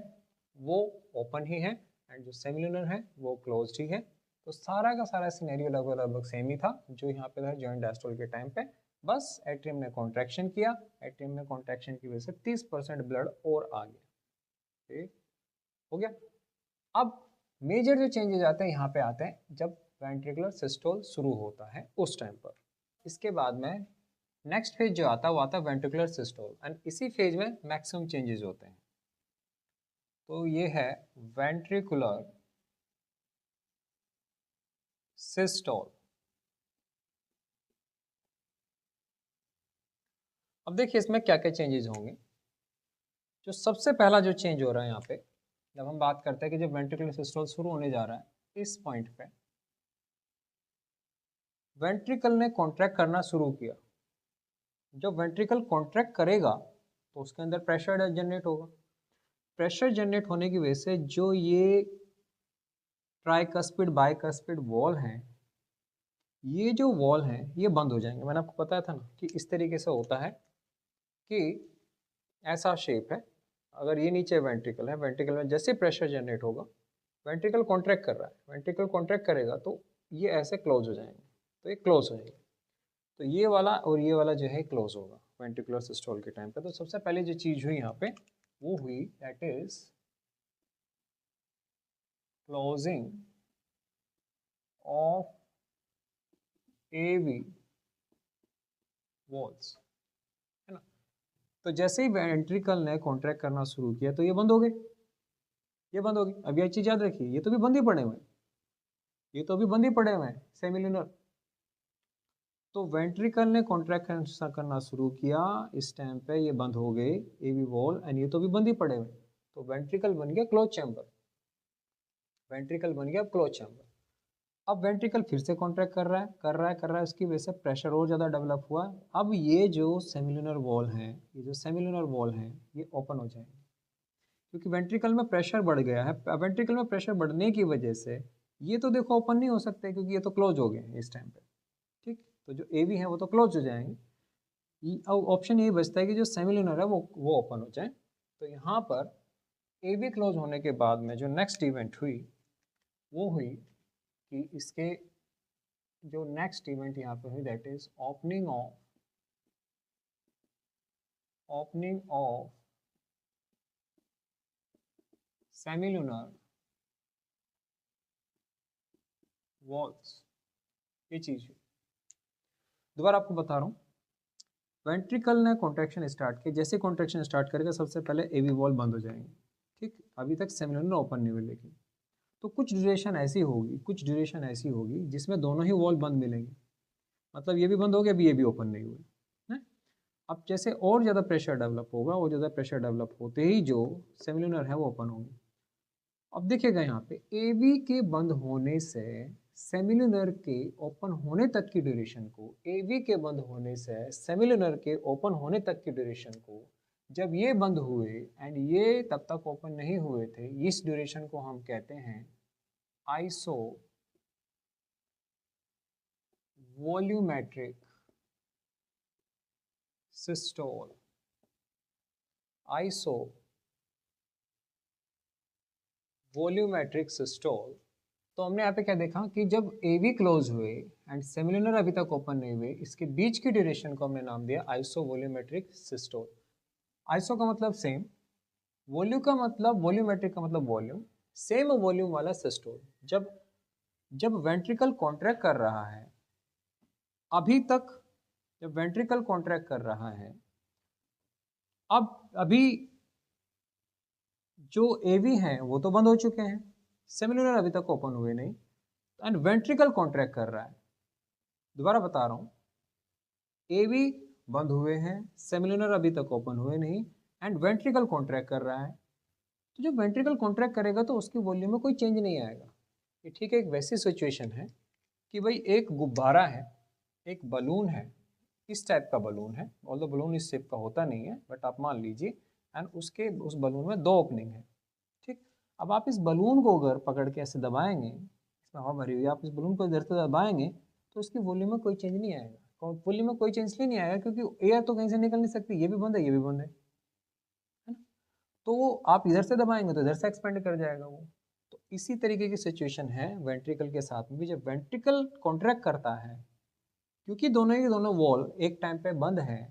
वो ओपन ही है एंड जो सेमिलुनर है वो क्लोज्ड ही है। तो सारा का सारा सिनेरियो लगभग लगभग सेम ही था जो यहाँ पे था जॉइंट डायस्टोल के टाइम पे। बस एट्रियम ने कॉन्ट्रैक्शन किया, एट्रियम में कॉन्ट्रैक्शन की वजह से 30% ब्लड और आ गया। ठीक हो गया। अब मेजर जो चेंजेस आते हैं यहाँ पे आते हैं जब वेंट्रिकुलर सिस्टोल शुरू होता है उस टाइम पर। इसके बाद में नेक्स्ट फेज जो आता है वो आता है वेंट्रिकुलर सिस्टोल एंड इसी फेज में मैक्सिमम चेंजेस होते हैं। तो ये है वेंट्रिकुलर सिस्टोल। अब देखिए इसमें क्या क्या चेंजेस होंगे। जो सबसे पहला जो चेंज हो रहा है यहाँ पे, जब हम बात करते हैं कि जब वेंट्रिकुलर सिस्टोल शुरू होने जा रहा है, इस पॉइंट पे वेंट्रिकल ने कॉन्ट्रैक्ट करना शुरू किया। जब वेंट्रिकल कॉन्ट्रैक्ट करेगा तो उसके अंदर प्रेशर जनरेट होगा। प्रेशर जनरेट होने की वजह से जो ये ट्राइकस्पिड बाइकस्पिड वॉल हैं, ये जो वॉल हैं ये बंद हो जाएंगे। मैंने आपको बताया था ना कि इस तरीके से होता है कि ऐसा शेप है। अगर ये नीचे वेंट्रिकल है, वेंट्रिकल में जैसे प्रेशर जनरेट होगा, वेंट्रिकल कॉन्ट्रैक्ट कर रहा है, वेंट्रिकल कॉन्ट्रैक्ट करेगा तो ये ऐसे क्लोज हो जाएंगे, तो ये क्लोज हो जाएंगे। तो ये वाला और ये वाला जो है क्लोज होगा वेंट्रिकुलर सिस्टोल के टाइम पे। तो सबसे पहले जो चीज हुई यहाँ पे वो हुई that is closing of AV valves, है ना। तो जैसे ही वेंट्रिकल ने कॉन्ट्रैक्ट करना शुरू किया तो ये बंद हो गए, ये बंद हो गई। अब ये चीज याद रखिए, ये तो भी बंद ही पड़े हुए हैं, ये तो भी बंद ही पड़े हुए हैं सेमिलुनर। तो वेंट्रिकल ने कॉन्ट्रैक्ट करना शुरू किया, इस टाइम पे ये बंद हो गए एवी वॉल एंड ये तो भी बंद ही पड़े हुए। तो वेंट्रिकल बन गया क्लोज चैम्बर, वेंट्रिकल बन गया क्लोज चैम्बर। अब वेंट्रिकल फिर से कॉन्ट्रैक्ट कर रहा है कर रहा है कर रहा है, उसकी वजह से प्रेशर और ज़्यादा डेवलप हुआ। अब ये जो सेमिलुनर वॉल है, ये जो सेमिलुनर वॉल है ये ओपन हो जाएंगे क्योंकि वेंट्रिकल में प्रेशर बढ़ गया है। वेंट्रिकल में प्रेशर बढ़ने की वजह से ये तो देखो ओपन नहीं हो सकते क्योंकि ये तो क्लोज हो गए इस टाइम पे। ठीक, तो जो एवी है वो तो क्लोज हो जाएंगे। अब ऑप्शन यही बचता है कि जो सेमिलुनर है वो ओपन हो जाए। तो यहाँ पर एवी क्लोज होने के बाद में जो नेक्स्ट इवेंट हुई वो हुई कि इसके जो नेक्स्ट इवेंट यहाँ पे हुई that is opening of semilunar walls. ये चीज हुई। दोबारा आपको बता रहा हूँ, वेंट्रिकल ने कॉन्ट्रैक्शन स्टार्ट किया, जैसे कॉन्ट्रैक्शन स्टार्ट करेगा सबसे पहले एवी वॉल बंद हो जाएंगे। ठीक, अभी तक सेमिलुनर ओपन नहीं हुए, लेकिन तो कुछ ड्यूरेशन ऐसी होगी, कुछ ड्यूरेशन ऐसी होगी जिसमें दोनों ही वॉल बंद मिलेंगे। मतलब ये भी बंद हो गया, अभी ये भी ओपन नहीं हुए हैं। अब जैसे और ज़्यादा प्रेशर डेवलप होगा, और ज़्यादा प्रेशर डेवलप होते ही जो सेमिलुनर है वो ओपन होंगे। अब देखिएगा यहाँ पे एवी के बंद होने से सेमिलुनर के ओपन होने तक की ड्यूरेशन को, एवी के बंद होने से सेमिलुनर के ओपन होने तक की ड्यूरेशन को, जब ये बंद हुए एंड ये तब तक ओपन नहीं हुए थे, इस ड्यूरेशन को हम कहते हैं iso volumetric systole. Iso volumetric systole. तो हमने यहाँ पे क्या देखा कि जब एवी क्लोज हुए एंड सेमिलुनर अभी तक ओपन नहीं हुए, इसके बीच की ड्यूरेशन को हमने नाम दिया आइसो वॉल्यूमेट्रिक सिस्टोल। आइसो का मतलब सेम, वॉल्यू का मतलब वॉल्यूमेट्रिक का मतलब वॉल्यूम, सेम वॉल्यूम वाला सिस्टोल। जब जब वेंट्रिकल कॉन्ट्रैक्ट कर रहा है, अभी तक जब वेंट्रिकल कॉन्ट्रैक्ट कर रहा है, अब अभी जो एवी हैं वो तो बंद हो चुके हैं, सेमिलुनर अभी तक ओपन हुए नहीं, एंड वेंट्रिकल कॉन्ट्रैक्ट कर रहा है। दोबारा बता रहा हूँ, एवी बंद हुए हैं, सेमिलुनर अभी तक ओपन हुए नहीं, एंड वेंट्रिकल कॉन्ट्रैक्ट कर रहा है। तो जब वेंट्रिकल कॉन्ट्रैक्ट करेगा तो उसकी वॉल्यूम में कोई चेंज नहीं आएगा। ये ठीक है, एक वैसी सिचुएशन है कि भाई एक गुब्बारा है, एक बलून है, इस टाइप का बलून है, ऑल्दो बलून इस शेप का होता नहीं है, बट आप मान लीजिए, एंड उस बलून में 2 ओपनिंग है। ठीक, अब आप इस बलून को अगर पकड़ के ऐसे दबाएंगे, इसमें हवा भरी हुई है, आप इस बलून को इधर से दबाएंगे तो इसकी वॉल्यूम में कोई चेंज नहीं आएगा। वॉल्यूम में कोई चेंज इसलिए नहीं आएगा क्योंकि एयर तो कहीं से निकल नहीं सकती, ये भी बंद है, ये भी बंद है ना। तो आप इधर से दबाएंगे तो इधर से एक्सपेंड कर जाएगा वो। तो इसी तरीके की सिचुएशन है वेंट्रिकल के साथ में भी। जब वेंट्रिकल कॉन्ट्रैक्ट करता है, क्योंकि दोनों ही दोनों वॉल एक टाइम पे बंद है,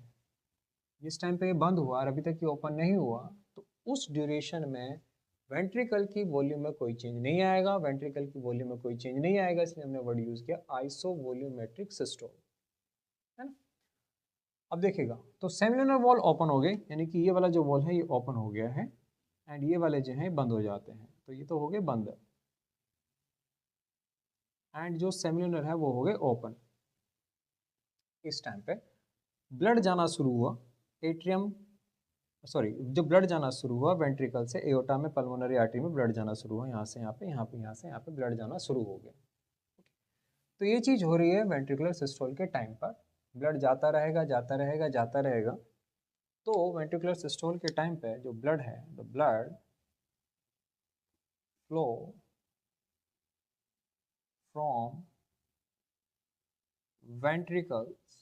जिस टाइम पे ये बंद हुआ और अभी तक ये ओपन नहीं हुआ, तो उस ड्यूरेशन में वेंट्रिकल की वॉल्यूम में कोई चेंज नहीं आएगा, वेंट्रिकल की वॉल्यूम में कोई चेंज नहीं आएगा, इसलिए हमने वर्ड यूज किया आइसो वॉल्यूमेट्रिक सिस्टोल, है ना। अब देखिएगा, तो सेमिलुनर वॉल ओपन हो गए, यानी कि ये वाला जो वॉल है ये ओपन हो गया है, एंड ये वाले जो हैं बंद हो जाते हैं, तो ये तो हो गए बंद, एंड जो सेमिलुनर है वो हो गए ओपन। इस टाइम पे ब्लड जाना शुरू हुआ एट्रियम, सॉरी, जो ब्लड जाना शुरू हुआ वेंट्रिकल से एओर्टा में, पल्मोनरी आर्टरी में ब्लड जाना शुरू हुआ, यहाँ से यहाँ पे, यहाँ पे, यहाँ से यहाँ पे ब्लड जाना शुरू हो गया। तो ये चीज़ हो रही है वेंट्रिकुलर सिस्टोल के टाइम पर, ब्लड जाता रहेगा, जाता रहेगा, जाता रहेगा। तो वेंट्रिकुलर सिस्टोल के टाइम पे जो ब्लड है, the blood flow from ventricles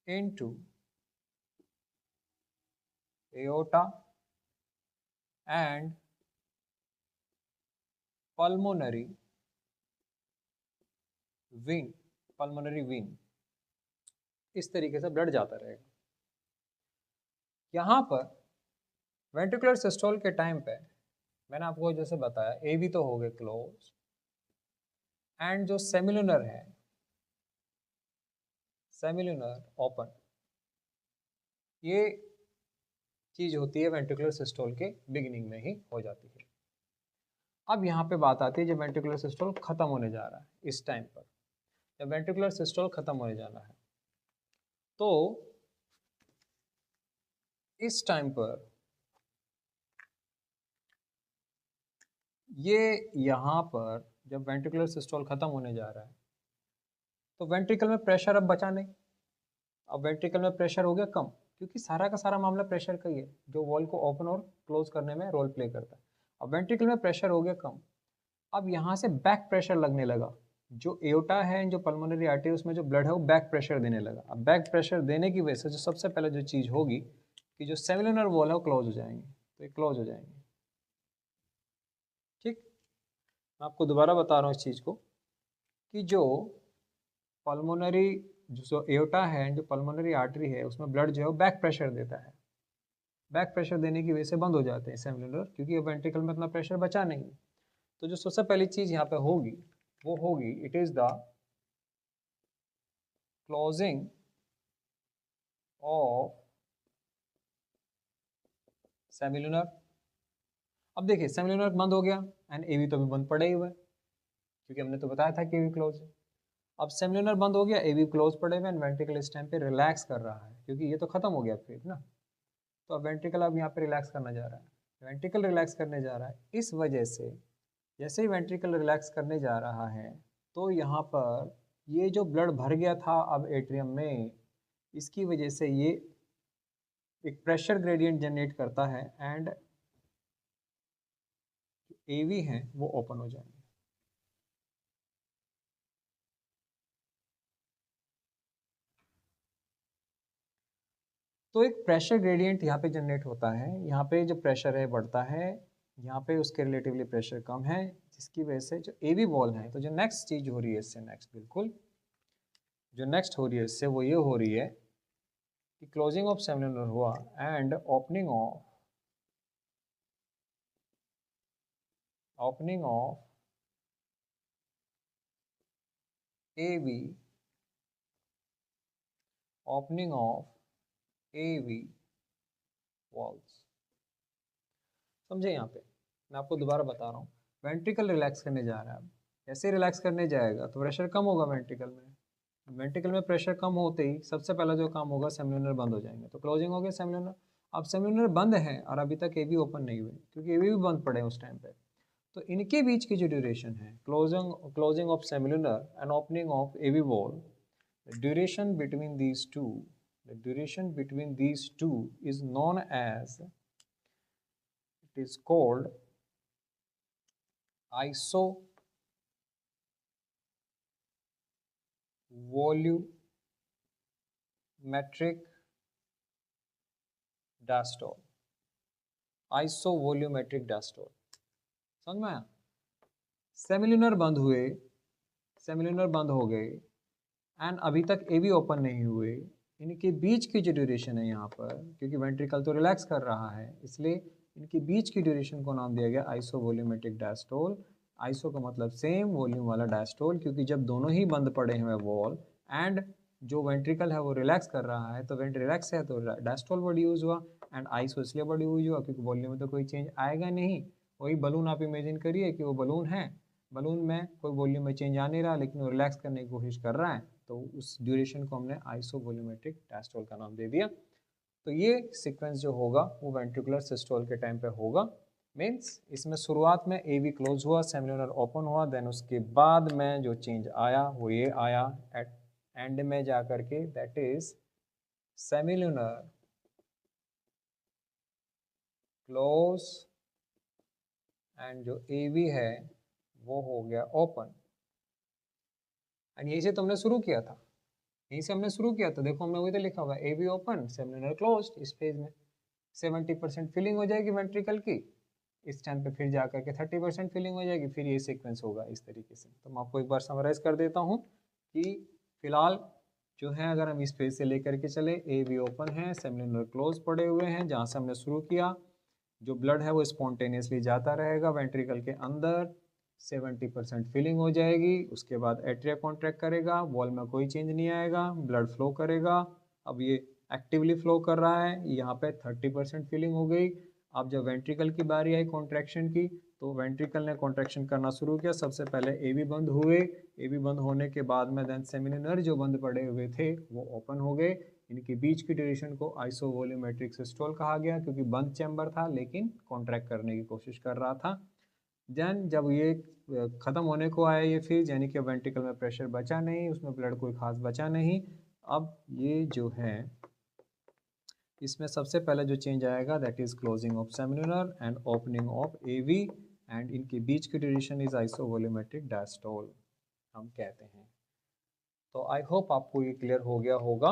into aorta and pulmonary vein, pulmonary vein, इस तरीके से ब्लड जाता रहेगा। यहाँ पर वेंट्रिकुलर सिस्टोल के टाइम पे मैंने आपको जैसे बताया, ए भी तो हो गए क्लोज, एंड जो सेमिलुनर है, सेमिलुनर ओपन, ये चीज होती है वेंट्रिकुलर सिस्टोल के बिगिनिंग में ही हो जाती है। अब यहाँ पे बात आती है जब वेंट्रिकुलर सिस्टोल खत्म होने जा रहा है, इस टाइम पर जब वेंट्रिकुलर सिस्टोल खत्म होने जाना है, तो इस टाइम पर ये यहाँ पर जब वेंट्रिकुलर सिस्टोल खत्म होने जा रहा है, तो वेंट्रिकल में प्रेशर अब बचा नहीं। अब वेंट्रिकल में प्रेशर हो गया कम, क्योंकि सारा का सारा मामला प्रेशर का ही है, जो वॉल को ओपन और क्लोज करने में रोल प्ले करता है। अब वेंट्रिकल में प्रेशर हो गया कम, अब यहाँ से बैक प्रेशर लगने लगा। जो एओर्टा है, जो पल्मोनरी आर्टरी, उसमें जो ब्लड है वो बैक प्रेशर देने लगा। अब बैक प्रेशर देने की वजह से जो सबसे पहले जो चीज़ होगी कि जो सेमिलुनर वॉल है वो क्लोज हो जाएंगे, तो ये क्लोज हो जाएंगे। ठीक, मैं आपको दोबारा बता रहा हूँ इस चीज़ को कि जो पल्मोनरी, जो एओर्टा है, जो पल्मोनरी आर्टरी है, उसमें ब्लड जो है वो बैक प्रेशर देता है। बैक प्रेशर देने की वजह से बंद हो जाते हैं सेमिलुनर, क्योंकि वेंट्रिकल में इतना प्रेशर बचा नहीं। तो जो सबसे पहली चीज़ यहाँ पे होगी वो होगी, it is the closing of semilunar. अब देखिए सेमिलुनर बंद हो गया, एंड एवी तो अभी बंद पड़े ही हुए, क्योंकि हमने तो बताया था कि एवी क्लोज है। अब सेमिलुनर बंद हो गया, एवी क्लोज पड़े हुए, एंड वेंट्रिकल इस टाइम पे रिलैक्स कर रहा है, क्योंकि ये तो खत्म हो गया फिर ना। तो अब वेंट्रिकल अब यहाँ पे रिलैक्स करना जा रहा है, वेंट्रिकल रिलैक्स करने जा रहा है। इस वजह से जैसे ही वेंट्रिकल रिलैक्स करने जा रहा है, तो यहाँ पर ये जो ब्लड भर गया था अब एट्रियम में, इसकी वजह से ये एक प्रेशर ग्रेडियंट जनरेट करता है, एंड एवी हैं वो ओपन हो जाएंगे। तो एक प्रेशर ग्रेडियंट यहाँ पे जनरेट होता है, यहाँ पे जो प्रेशर है बढ़ता है, यहाँ पे उसके रिलेटिवली प्रेशर कम है, जिसकी वजह से जो एवी वॉल है, तो जो नेक्स्ट चीज हो रही है इससे, नेक्स्ट बिल्कुल जो नेक्स्ट हो रही है इससे वो ये हो रही है कि क्लोजिंग ऑफ सेमिलुनर हुआ and opening of AV, opening of AV valves. समझे? यहाँ पे मैं आपको दोबारा बता रहा हूँ, वेंट्रिकल रिलैक्स करने जा रहा है। अब जैसे रिलैक्स करने जाएगा तो प्रेशर कम होगा वेंट्रिकल में। वेंट्रिकल में प्रेशर कम होते ही सबसे पहला जो काम होगा, सेमिलुनर बंद हो जाएंगे, तो क्लोजिंग हो गया सेमिलुनर। अब सेमिलुनर बंद है और अभी तक एवी ओपन नहीं हुए, क्योंकि एवी भी बंद पड़े हैं उस टाइम पे। तो इनके बीच की जो ड्यूरेशन है, closing of semilunar and opening of AV valve, duration between these two, the duration between these two is known as, it is called isovolumetric diastole, isovolumetric diastole। समझ में आया? सेमिलुनर बंद हुए, सेमिलुनर बंद हो गए एंड अभी तक एवी ओपन नहीं हुए, इनके बीच की जो ड्यूरेशन है यहाँ पर, क्योंकि वेंट्रिकल तो रिलैक्स कर रहा है, इसलिए इनके बीच की ड्यूरेशन को नाम दिया गया आइसोवोल्यूमेट्रिक डायस्टोल। आइसो का मतलब सेम, वॉल्यूम वाला डायस्टोल, क्योंकि जब दोनों ही बंद पड़े हैं वॉल एंड जो वेंट्रिकल है वो रिलैक्स कर रहा है, तो वेंट रिलैक्स है तो डायस्टोल वर्ड यूज हुआ, एंड आइसो इसलिए वर्ड यूज हुआ क्योंकि वॉल्यूम में तो कोई चेंज आएगा नहीं। वही बलून आप इमेजिन करिए कि वो बलून है, बलून में कोई वॉल्यूम में चेंज आ नहीं रहा, लेकिन वो रिलैक्स करने की कोशिश कर रहा है, तो उस ड्यूरेशन को हमने आइसोवोल्यूमेट्रिक डायस्टोल का नाम दे दिया। तो ये सीक्वेंस जो होगा वो वेंट्रिकुलर सिस्टोल के टाइम पे होगा। मीन्स इसमें शुरुआत में एवी क्लोज हुआ, सेमिलुनर ओपन हुआ, देन उसके बाद में जो चेंज आया वो ये आया एट एंड में जा करके, that is semilunar close and जो एवी है वो हो गया ओपन। एंड यही से तुमने शुरू किया था, यहीं से हमने शुरू किया था। देखो हमने वही तो लिखा हुआ है, एवी ओपन सेमिलुनर क्लोज्ड। इस फेज में 70% फिलिंग हो जाएगी वेंट्रिकल की, इस टाइम पे फिर जाकर के 30% फिलिंग हो जाएगी, फिर ये सीक्वेंस होगा इस तरीके से। तो मैं आपको एक बार समराइज कर देता हूँ कि फिलहाल जो है, अगर हम इस फेज से लेकर के चले, एवी ओपन है, सेमिलुनर क्लोज पड़े हुए हैं, जहाँ से हमने शुरू किया, जो ब्लड है वो स्पॉन्टेनियसली जाता रहेगा वेंट्रिकल के अंदर, 70% फिलिंग हो जाएगी, उसके बाद एट्रिया कॉन्ट्रैक्ट करेगा, वॉल में कोई चेंज नहीं आएगा, ब्लड फ्लो करेगा। अब ये एक्टिवली फ्लो कर रहा है, यहाँ पे 30% फिलिंग हो गई। अब जब वेंट्रिकल की बारी आई कॉन्ट्रैक्शन की, तो वेंट्रिकल ने कॉन्ट्रैक्शन करना शुरू किया। सबसे पहले एवी बंद हुए, एवी बंद होने के बाद में देन सेमिलुनर जो बंद पड़े हुए थे वो ओपन हो गए। इनके बीच की ड्यूरेशन को आइसोवोल्यूमेट्रिक सिस्टोल कहा गया, क्योंकि बंद चैम्बर था लेकिन कॉन्ट्रैक्ट करने की कोशिश कर रहा था। देन जब ये ख़त्म होने को आया ये फेज, यानी कि वेंट्रिकल में प्रेशर बचा नहीं, उसमें ब्लड कोई खास बचा नहीं, अब ये जो है इसमें सबसे पहले जो चेंज आएगा that is closing of semilunar and opening of AV, and इनके बीच की ड्यूरेशन इज आइसोवोल्यूमेट्रिक डायस्टोल हम कहते हैं। तो आई होप आपको ये क्लियर हो गया होगा।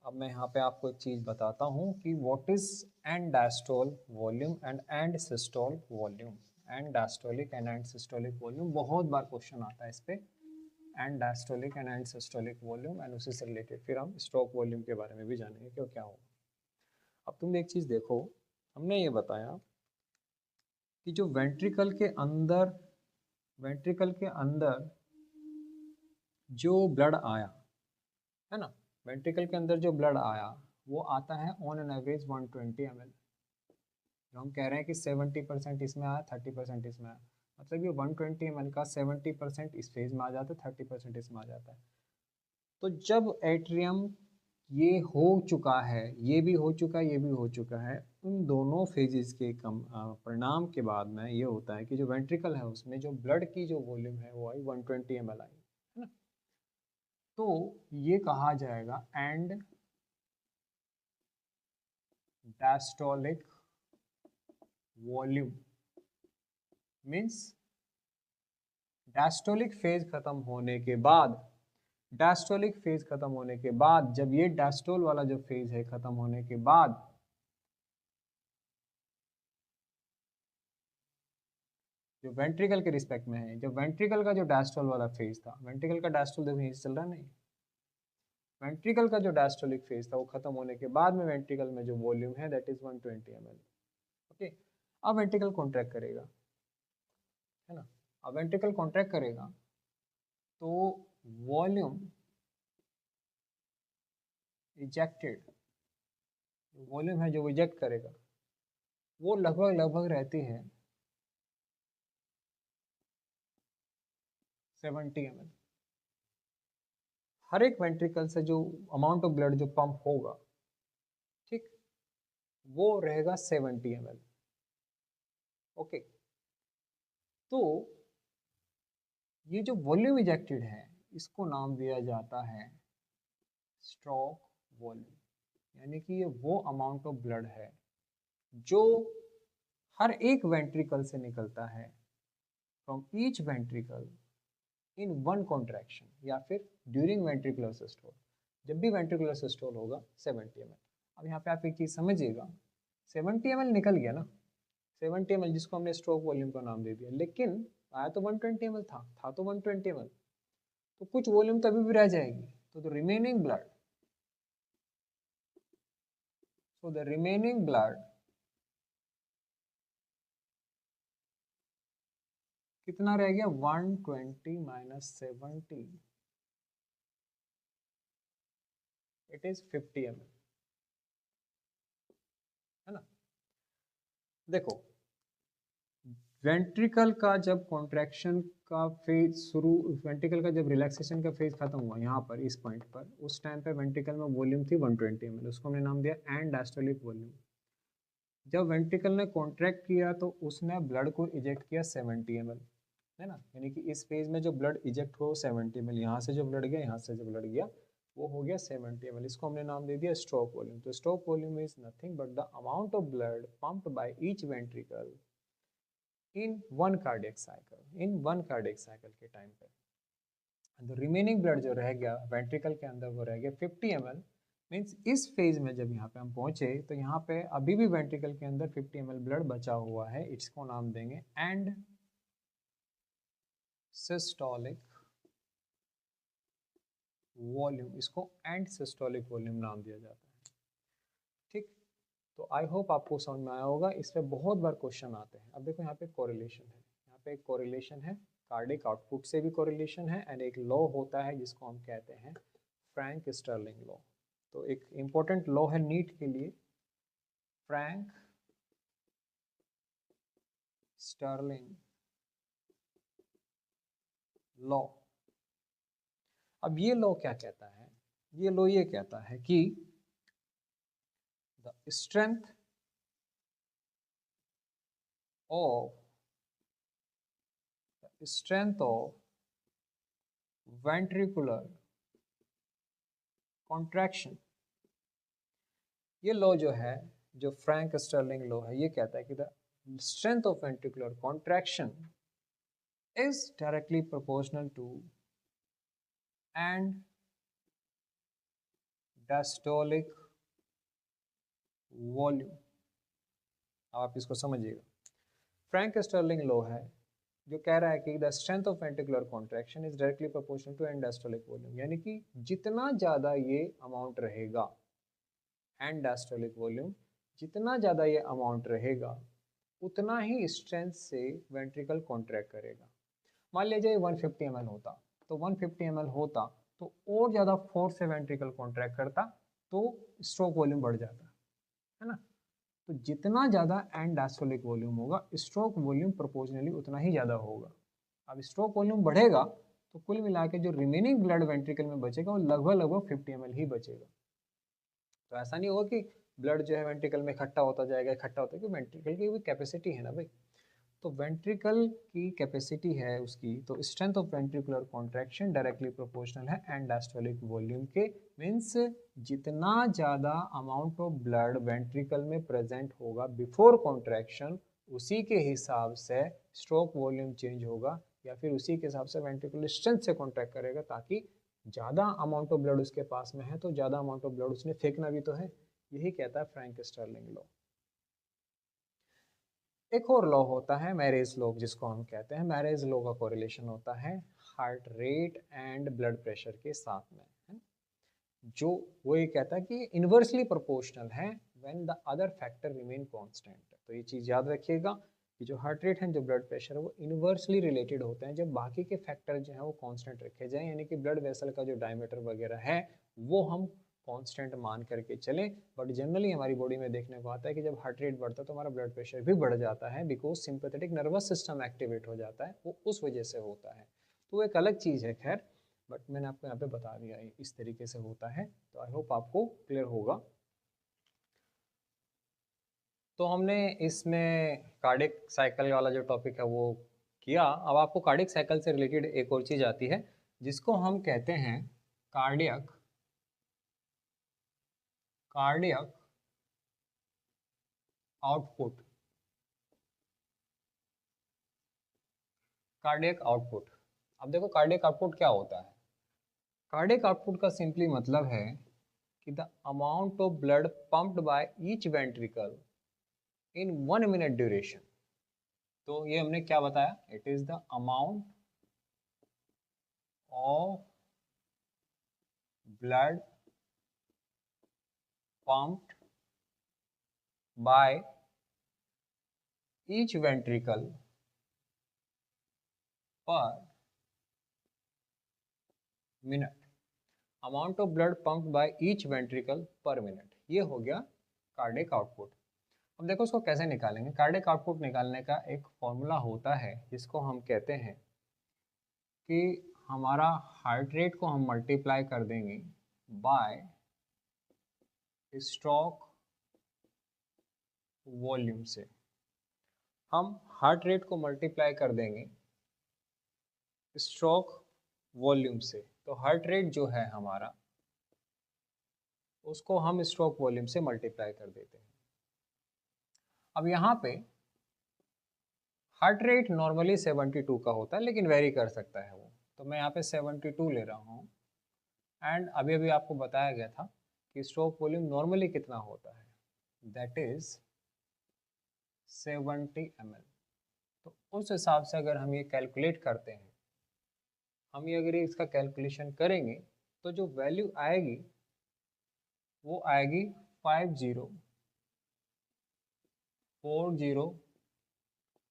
अब मैं यहाँ पे आपको एक चीज़ बताता हूँ कि what is and diastole volume and systole volume. And diastolic and systolic volume बहुत बार क्वेश्चन आता है इस पे, and diastolic and systolic volume, and उसी से रिलेटेड फिर हम स्ट्रोक वॉल्यूम के बारे में भी जानेंगे कि क्या होगा। अब तुम एक चीज़ देखो, हमने ये बताया कि जो वेंट्रिकल के अंदर जो ब्लड आया है ना, वेंट्रिकल के अंदर जो ब्लड आया वो आता है ऑन एन एवरेज 120 ml। जो हम कह रहे हैं कि 70% इसमें आया, 30% इसमें आया, मतलब ये 120 ml का 70% इस फेज में आ जाता है, 30% इसमें आ जाता है। तो जब एट्रियम ये हो चुका है, ये भी हो चुका है, ये भी हो चुका है, उन दोनों फेजेस के परिणाम के बाद में ये होता है कि जो वेंट्रिकल है उसमें जो ब्लड की जो वॉल्यूम है वो आई 120 ml आई, है ना। तो ये कहा जाएगा and diastolic volume. Means diastolic phase खत्म होने के बाद, डायस्टोलिक फेज खत्म होने के बाद, जब ये डायस्टोल वाला जो फेज है खत्म होने के बाद, जो वेंट्रिकल के रिस्पेक्ट में है, जब वेंट्रिकल का जो डायस्टोल वाला फेज था, वेंट्रिकल का डायस्टोल देखो यहीं से चल रहा नहीं, वेंट्रिकल का जो डायस्टोलिक फेज था वो खत्म होने के बाद में वेंट्रिकल में जो वॉल्यूम है दैट इज 120 ml। ओके, अब वेंट्रिकल कॉन्ट्रैक्ट करेगा, है ना। अब वेंट्रिकल कॉन्ट्रैक्ट करेगा तो वॉल्यूम इजेक्टेड, वॉल्यूम है जो वो इजेक्ट करेगा, वो लगभग लगभग रहती है 70 ml। हर एक वेंट्रिकल से जो अमाउंट ऑफ ब्लड जो पंप होगा, ठीक, वो रहेगा 70 ml। ओके, तो ये जो वॉल्यूम इजेक्टेड है इसको नाम दिया जाता है स्ट्रोक वॉल्यूम, यानी कि ये वो अमाउंट ऑफ ब्लड है जो हर एक वेंट्रिकल से निकलता है, from each ventricle in one contraction या फिर ड्यूरिंग वेंट्रिकुलर सिस्टोल। जब भी वेंट्रिकुलर सिस्टोल होगा 70 ml। अब यहाँ पे आप एक चीज़ समझिएगा, 70 ml निकल गया ना, 70 ml जिसको हमने स्ट्रोक वॉल्यूम का नाम दे दिया, लेकिन आया तो 120 ml था तो 120 ml, तो कुछ वॉल्यूम तभी भी रह जाएगी। तो the remaining blood, so the remaining blood कितना रह गया 120 माइनस 70, इट इज 50 ml, है ना। देखो, वेंट्रिकल का जब कॉन्ट्रैक्शन का फेज शुरू, वेंट्रिकल का जब रिलैक्सेशन का फेज खत्म हुआ यहाँ पर इस पॉइंट पर, उस टाइम पे वेंट्रिकल में वॉल्यूम थी 120 ml, उसको हमने नाम दिया एंड डायस्टोलिक वॉल्यूम। जब वेंट्रिकल ने कॉन्ट्रैक्ट किया तो उसने ब्लड को इजेक्ट किया 70 ml, है ना, यानी कि इस फेज में जो ब्लड इजेक्ट हो 70 ml, यहाँ से जो ब्लड गया, यहाँ से जो ब्लड गया, वो हो गया 70 ml। इसको हमने नाम दे दिया स्ट्रोक वॉल्यूम। तो stroke volume is nothing but the amount of blood pumped by each ventricle in one cardiac cycle, in one cardiac cycle के टाइम पे। द रिमेनिंग ब्लड जो रह गया वेंट्रिकल के अंदर वो रह गया 50 ml। मीन्स इस फेज में जब यहाँ पे हम पहुंचे तो यहाँ पे अभी भी वेंट्रिकल के अंदर 50 ml ब्लड बचा हुआ है, इसको नाम देंगे एंड सिस्टोलिक वॉल्यूम, इसको एंड सिस्टोलिक वॉल्यूम नाम दिया जाता है। ठीक, तो आई होप आपको समझ में आया होगा। इस पे बहुत बार क्वेश्चन आते हैं। अब देखो यहाँ पे कोरिलेशन है, यहाँ पे एक कोरिलेशन है, कार्डिक आउटपुट से भी कोरिलेशन है, एंड एक लॉ होता है जिसको हम कहते हैं फ्रैंक स्टर्लिंग लॉ। तो एक इम्पोर्टेंट लॉ है नीट के लिए, फ्रैंक स्टर्लिंग लॉ। अब ये लॉ क्या कहता है, ये लॉ ये कहता है कि the strength of ventricular contraction, ये लॉ जो है, जो फ्रैंक स्टर्लिंग लॉ है, ये कहता है कि the strength of ventricular contraction is directly proportional to end diastolic volume. अब आप इसको समझिएगा, फ्रैंक स्टर्लिंग लॉ है जो कह रहा है कि the strength of ventricular contraction is directly proportional to end diastolic volume, यानी कि जितना ज़्यादा ये अमाउंट रहेगा एंड डायस्टोलिक वॉल्यूम, जितना ज़्यादा ये अमाउंट रहेगा उतना ही स्ट्रेंथ से वेंट्रिकल कॉन्ट्रैक्ट करेगा। मान लीजिए 150 ml होता, तो 150 ml होता तो और ज़्यादा फोर्स से वेंट्रिकल कॉन्ट्रैक्ट करता तो स्ट्रोक वॉल्यूम बढ़ जाता, है ना। तो जितना ज़्यादा एंड डायस्टोलिक वॉल्यूम होगा, स्ट्रोक वॉल्यूम प्रोपोर्शनली उतना ही ज़्यादा होगा। अब स्ट्रोक वॉल्यूम बढ़ेगा तो कुल मिला के जो रिमेनिंग ब्लड वेंट्रिकल में बचेगा वो लगभग 50 ml ही बचेगा। तो ऐसा नहीं होगा कि ब्लड जो है वेंट्रिकल में इकट्ठा होता जाएगा, इकट्ठा होता है, क्योंकि वेंट्रिकल की भी कैपेसिटी है ना भाई। तो वेंट्रिकल की कैपेसिटी है उसकी, तो strength of ventricular contraction directly proportional है एंड डायस्टोलिक वॉल्यूम के। मीन्स जितना ज़्यादा अमाउंट ऑफ ब्लड वेंट्रिकल में प्रेजेंट होगा बिफोर कॉन्ट्रैक्शन, उसी के हिसाब से स्ट्रोक वॉल्यूम चेंज होगा, या फिर उसी के हिसाब से वेंट्रिकुलर स्ट्रेंथ से कॉन्ट्रैक्ट करेगा, ताकि ज़्यादा अमाउंट ऑफ ब्लड उसके पास में है तो ज़्यादा अमाउंट ऑफ ब्लड उसने फेंकना भी तो है। यही कहता है फ्रैंक स्टर्लिंग लॉ। एक और लॉ होता है मैरेज लॉ, जिसको हम कहते हैं मैरेज लॉ का कोरिलेशन होता है heart rate and blood pressure के साथ में, है, जो वो ये कहता है कि इन्वर्सली प्रोपोर्शनल है when the other factor remain constant. तो ये चीज़ याद रखिएगा कि जो हार्ट रेट है, जो ब्लड प्रेशर है, वो इन्वर्सली रिलेटेड होते हैं जब बाकी के फैक्टर जो है वो कांस्टेंट रखे जाएं, यानी कि ब्लड वेसल का जो डायमीटर वगैरह है वो हम कांस्टेंट मान करके चलें, बट जनरली हमारी बॉडी में देखने को आता है कि जब हार्ट रेट बढ़ता है तो हमारा ब्लड प्रेशर भी बढ़ जाता है, because sympathetic nervous system activate हो जाता है, वो उस वजह से होता है। तो वो एक अलग चीज़ है, खैर, बट मैंने आपको यहाँ पे बता दिया है इस तरीके से होता है। तो आई होप आपको क्लियर होगा। तो हमने इसमें कार्डियक साइकिल वाला जो टॉपिक है वो किया। अब आपको कार्डियक साइकिल से रिलेटेड एक और चीज़ आती है जिसको हम कहते हैं कार्डियक आउटपुट। कार्डियक आउटपुट, अब देखो कार्डियक आउटपुट क्या होता है। कार्डियक आउटपुट का सिंपली मतलब है कि the amount of blood pumped by each ventricle in 1 minute duration. तो ये हमने क्या बताया, it is the amount of blood pumped by each ventricle per minute। Amount of blood pumped by each ventricle पर minute, ये हो गया cardiac output. अब देखो उसको कैसे निकालेंगे। कार्डियक आउटपुट निकालने का एक फॉर्मूला होता है जिसको हम कहते हैं कि हमारा हार्ट रेट को हम मल्टीप्लाई कर देंगे बाय स्ट्रोक वॉल्यूम से। हम हार्ट रेट को मल्टीप्लाई कर देंगे स्ट्रोक वॉल्यूम से, तो हार्ट रेट जो है हमारा उसको हम स्ट्रोक वॉल्यूम से मल्टीप्लाई कर देते हैं। अब यहाँ पे हार्ट रेट नॉर्मली 72 का होता है, लेकिन वेरी कर सकता है वो, तो मैं यहाँ पे 72 ले रहा हूँ। एंड अभी अभी आपको बताया गया था कि स्ट्रोक वॉल्यूम नॉर्मली कितना होता है, दैट इज 70 ml। तो उस हिसाब से अगर हम ये कैलकुलेट करते हैं, हम ये अगर इसका कैलकुलेशन करेंगे तो जो वैल्यू आएगी वो आएगी 5040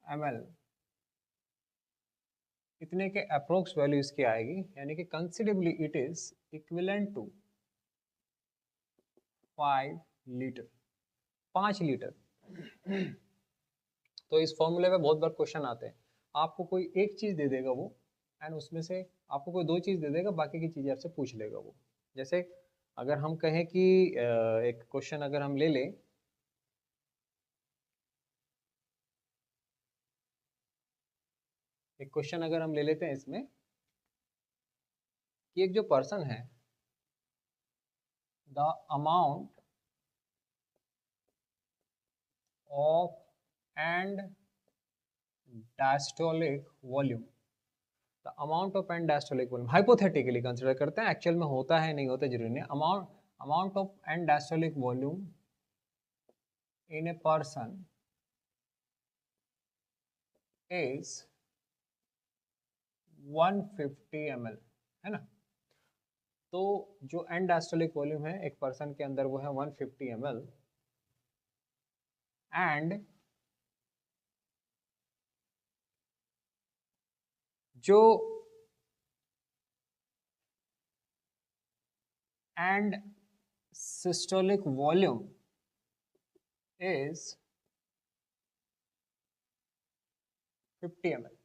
ml, इतने के अप्रोक्स वैल्यू इसकी आएगी, यानी कि considerably it is equivalent to 5 litre, 5 litre. तो इस फॉर्मूले में बहुत बार क्वेश्चन आते हैं, आपको कोई एक चीज़ दे देगा वो, एंड उसमें से आपको कोई 2 चीज़ दे देगा, बाकी की चीज़ें आपसे पूछ लेगा वो। जैसे अगर हम कहें कि एक क्वेश्चन अगर हम ले लें, एक क्वेश्चन अगर हम ले लेते हैं इसमें कि एक जो पर्सन है, the amount of and diastolic volume, the amount of and diastolic volume hypothetically consider करते हैं, एक्चुअल में होता है नहीं होता जरूरी नहीं। Amount of and diastolic volume in a person is 150 ml, है ना। तो जो एंड डायस्टोलिक वॉल्यूम है एक पर्सन के अंदर वो है 150 ml, एंड जो and systolic volume is 50 ml।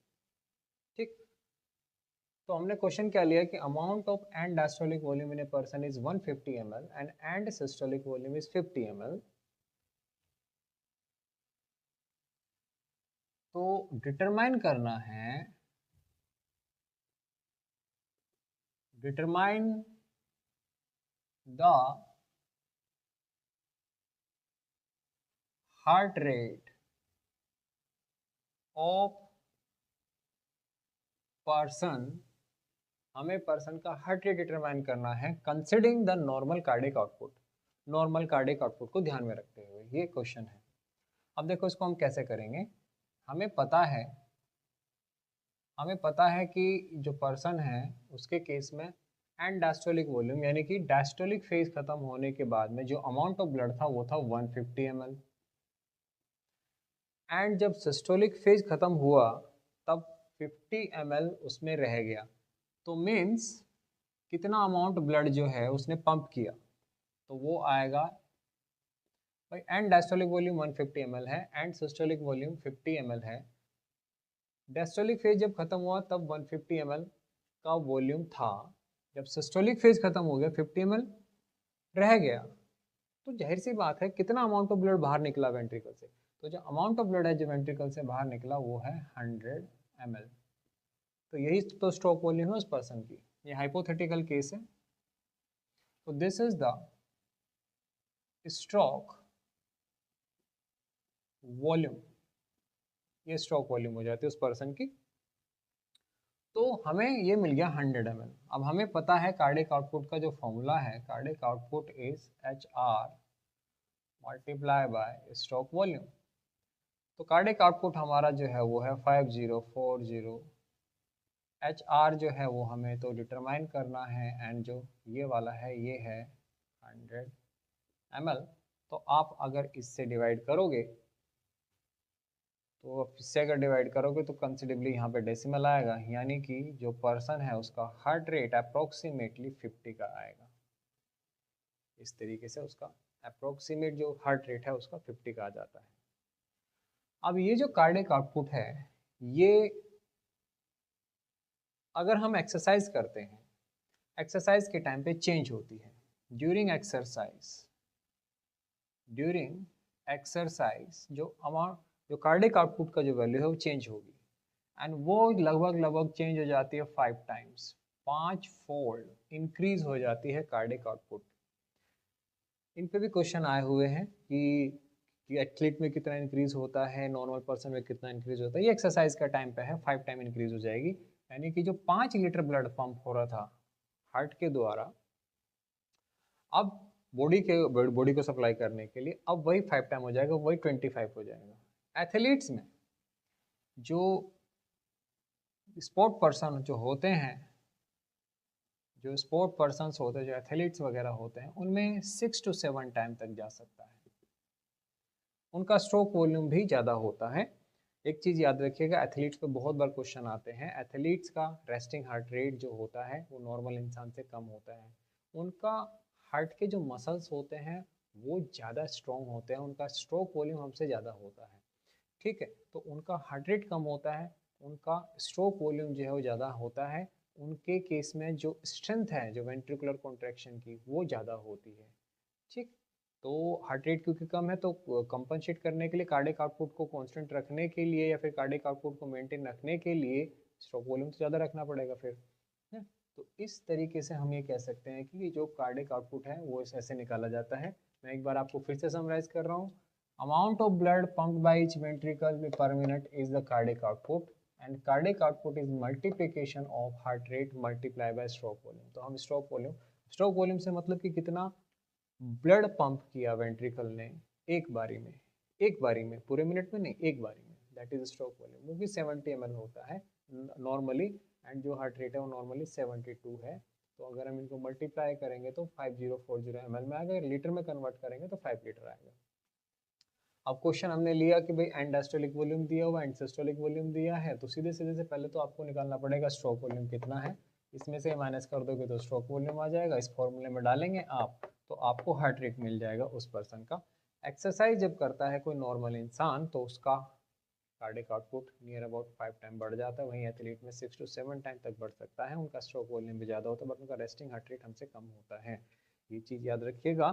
ठीक, तो हमने क्वेश्चन क्या लिया कि amount of and diastolic volume in a person is 150 ml and systolic volume is 50 ml। तो डिटरमाइन करना है, determine the heart rate of person, हमें पर्सन का हार्ट रेट डिटरमाइन करना है considering the normal cardiac output, normal cardiac output को ध्यान में रखते हुए, ये क्वेश्चन है। अब देखो इसको हम कैसे करेंगे। हमें पता है कि जो पर्सन है उसके केस में एंड डायस्टोलिक वॉल्यूम, यानी कि डायस्टोलिक फेज खत्म होने के बाद में जो अमाउंट ऑफ ब्लड था वो था 150 ml, एंड जब सिस्टोलिक फेज खत्म हुआ तब 50 ml उसमें रह गया। तो मीन्स कितना अमाउंट ब्लड जो है उसने पंप किया, तो वो आएगा भाई, एंड डायस्टोलिक वॉल्यूम 150 ml है एंड सिस्टोलिक वॉल्यूम 50 ml है। डायस्टोलिक फेज जब खत्म हुआ तब 150 ml का वॉल्यूम था, जब सिस्टोलिक फेज खत्म हो गया 50 ml रह गया। तो जाहिर सी बात है कितना अमाउंट ऑफ ब्लड बाहर निकला वेंट्रिकल से, तो जो अमाउंट ऑफ ब्लड है जो वेंट्रिकल से बाहर निकला वो है 100 ml। तो यही तो स्ट्रोक वॉल्यूम है उस पर्सन की। ये हाइपोथेटिकल केस है। तो this is the stroke volume, ये स्ट्रोक वॉल्यूम हो जाती है उस पर्सन की। तो हमें ये मिल गया 100 ml। अब हमें पता है कार्डिक आउटपुट का जो फॉर्मूला है, cardiac output is HR multiply by stroke volume. तो कार्डिक आउटपुट हमारा जो है वो है 5040। HR जो है वो हमें तो डिटरमाइन करना है, एंड जो ये वाला है ये है 100 ml। तो आप अगर इससे डिवाइड करोगे, तो इससे अगर डिवाइड करोगे तो कंसिडरेबली यहाँ पे डेसिमल आएगा, यानी कि जो पर्सन है उसका हार्ट रेट अप्रोक्सीमेटली 50 का आएगा। इस तरीके से उसका अप्रोक्सीमेट जो हार्ट रेट है उसका 50 का आ जाता है। अब ये जो कार्डिक आउटपुट है, ये अगर हम एक्सरसाइज करते हैं, एक्सरसाइज के टाइम पे चेंज होती है। ड्यूरिंग एक्सरसाइज जो अमाउंट, जो कार्डिक आउटपुट का जो वैल्यू है वो चेंज होगी, एंड वो लगभग चेंज हो जाती है 5 टाइम्स, 5 फोल्ड इंक्रीज हो जाती है कार्डिक आउटपुट। इन पे भी क्वेश्चन आए हुए हैं कि एथलीट में कितना इंक्रीज होता है, नॉर्मल पर्सन में कितना इंक्रीज होता है। ये एक्सरसाइज का टाइम पे है, 5 टाइम इंक्रीज हो जाएगी। यानी कि जो 5 लीटर ब्लड पंप हो रहा था हार्ट के द्वारा, अब बॉडी को सप्लाई करने के लिए अब वही 5 टाइम हो जाएगा, वही 25 हो जाएगा। एथलीट्स में जो स्पोर्ट पर्सन जो होते हैं, जो स्पोर्ट पर्सन होते हैं, जो एथलीट्स वगैरह होते हैं, उनमें 6 to 7 टाइम तक जा सकता है। उनका स्ट्रोक वॉल्यूम भी ज़्यादा होता है। एक चीज़ याद रखिएगा, एथलीट्स पे बहुत बार क्वेश्चन आते हैं, एथलीट्स का रेस्टिंग हार्ट रेट जो होता है वो नॉर्मल इंसान से कम होता है। उनका हार्ट के जो मसल्स होते हैं वो ज़्यादा स्ट्रॉन्ग होते हैं, उनका स्ट्रोक वॉल्यूम हमसे ज़्यादा होता है। ठीक है, तो उनका हार्ट रेट कम होता है, उनका स्ट्रोक वॉल्यूम जो है वो ज़्यादा होता है। उनके केस में जो स्ट्रेंथ है जो वेंट्रिकुलर कॉन्ट्रैक्शन की वो ज़्यादा होती है। ठीक, तो हार्ट रेट क्योंकि कम है तो कंपनसेट करने के लिए, कार्डिक आउटपुट को कांस्टेंट रखने के लिए या फिर कार्डिक आउटपुट को मेंटेन रखने के लिए स्ट्रोक वॉल्यूम तो ज़्यादा रखना पड़ेगा फिर, है। तो इस तरीके से हम ये कह सकते हैं कि जो कार्डिक आउटपुट है वो ऐसे निकाला जाता है। मैं एक बार आपको फिर से समराइज कर रहा हूँ। Amount of blood pumped by each ventricle पर minute is the cardiac output, and cardiac output is multiplication of heart rate multiply by stroke volume. तो हम स्ट्रोक वॉल्यूम से मतलब कि कितना ब्लड पंप किया वेंट्रिकल ने एक बारी में पूरे मिनट में नहीं, एक बारी में, दैट इज स्ट्रोक वॉल्यूम। वो भी 70 ml होता है नॉर्मली, एंड जो हार्ट रेट है वो नॉर्मली 72 है। तो अगर हम इनको मल्टीप्लाई करेंगे तो 5040 ml में आएगा, लीटर में कन्वर्ट करेंगे तो 5 लीटर आएगा। अब क्वेश्चन हमने लिया कि भाई एंड डायस्टोलिक वॉल्यूम दिया हुआ, एंड सिस्टोलिक वॉल्यूम दिया है, तो सीधे सीधे से पहले तो आपको निकालना पड़ेगा स्ट्रोक वॉल्यूम कितना है। इसमें से माइनस कर दोगे तो स्ट्रोक वॉल्यूम आ जाएगा, इस फॉर्मूले में डालेंगे आप तो आपको हार्ट रेट मिल जाएगा उस पर्सन का। एक्सरसाइज जब करता है कोई नॉर्मल इंसान तो उसका cardiac output near about 5 time बढ़ जाता है, वहीं एथलीट में 6 to 7 टाइम तक बढ़ सकता है। उनका स्ट्रोक वॉल्यूम भी ज़्यादा होता है बट उनका रेस्टिंग हार्ट रेट हमसे कम होता है, ये चीज़ याद रखिएगा।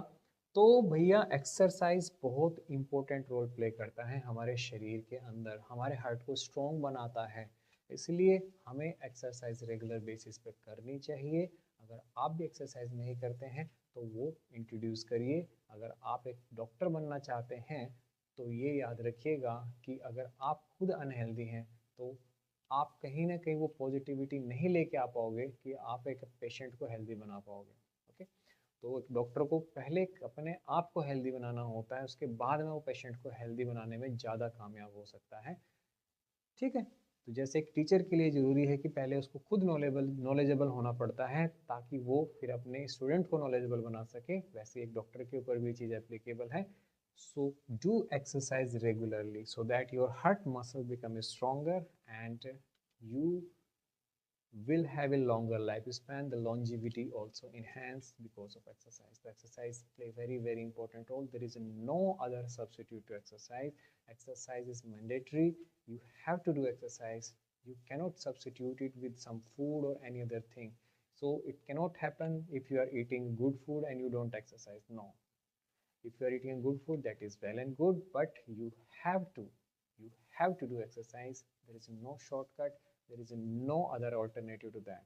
तो भैया एक्सरसाइज बहुत इंपॉर्टेंट रोल प्ले करता है हमारे शरीर के अंदर, हमारे हार्ट को स्ट्रॉन्ग बनाता है, इसलिए हमें एक्सरसाइज रेगुलर बेसिस पे करनी चाहिए। अगर आप भी एक्सरसाइज नहीं करते हैं तो वो इंट्रोड्यूस करिए। अगर आप एक डॉक्टर बनना चाहते हैं तो ये याद रखिएगा कि अगर आप खुद अनहेल्दी हैं तो आप कहीं ना कहीं वो पॉजिटिविटी नहीं लेके आ पाओगे कि आप एक पेशेंट को हेल्दी बना पाओगे। ओके, तो एक डॉक्टर को पहले अपने आप को हेल्दी बनाना होता है, उसके बाद में वो पेशेंट को हेल्दी बनाने में ज़्यादा कामयाब हो सकता है। ठीक है, तो जैसे एक टीचर के लिए ज़रूरी है कि पहले उसको खुद नॉलेजेबल होना पड़ता है ताकि वो फिर अपने स्टूडेंट को नॉलेजेबल बना सके, वैसे एक डॉक्टर के ऊपर भी चीज़ एप्लीकेबल है। So do exercise regularly so that your heart muscle become stronger and you will have a longer lifespan. The longevity also enhanced because of exercise. The exercise play very important role. There is no other substitute to exercise. Exercise is mandatory. You have to do exercise. You cannot substitute it with some food or any other thing. So it cannot happen if you are eating good food and you don't exercise. No. If you are eating good food, that is well and good, but you have to do exercise. There is no shortcut. There is no other alternative to that.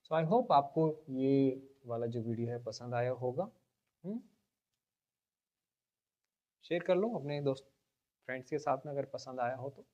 So I hope आपको ये वाला जो video है पसंद आया होगा. Share कर लो अपने दोस्त फ्रेंड्स के साथ में अगर पसंद आया हो तो.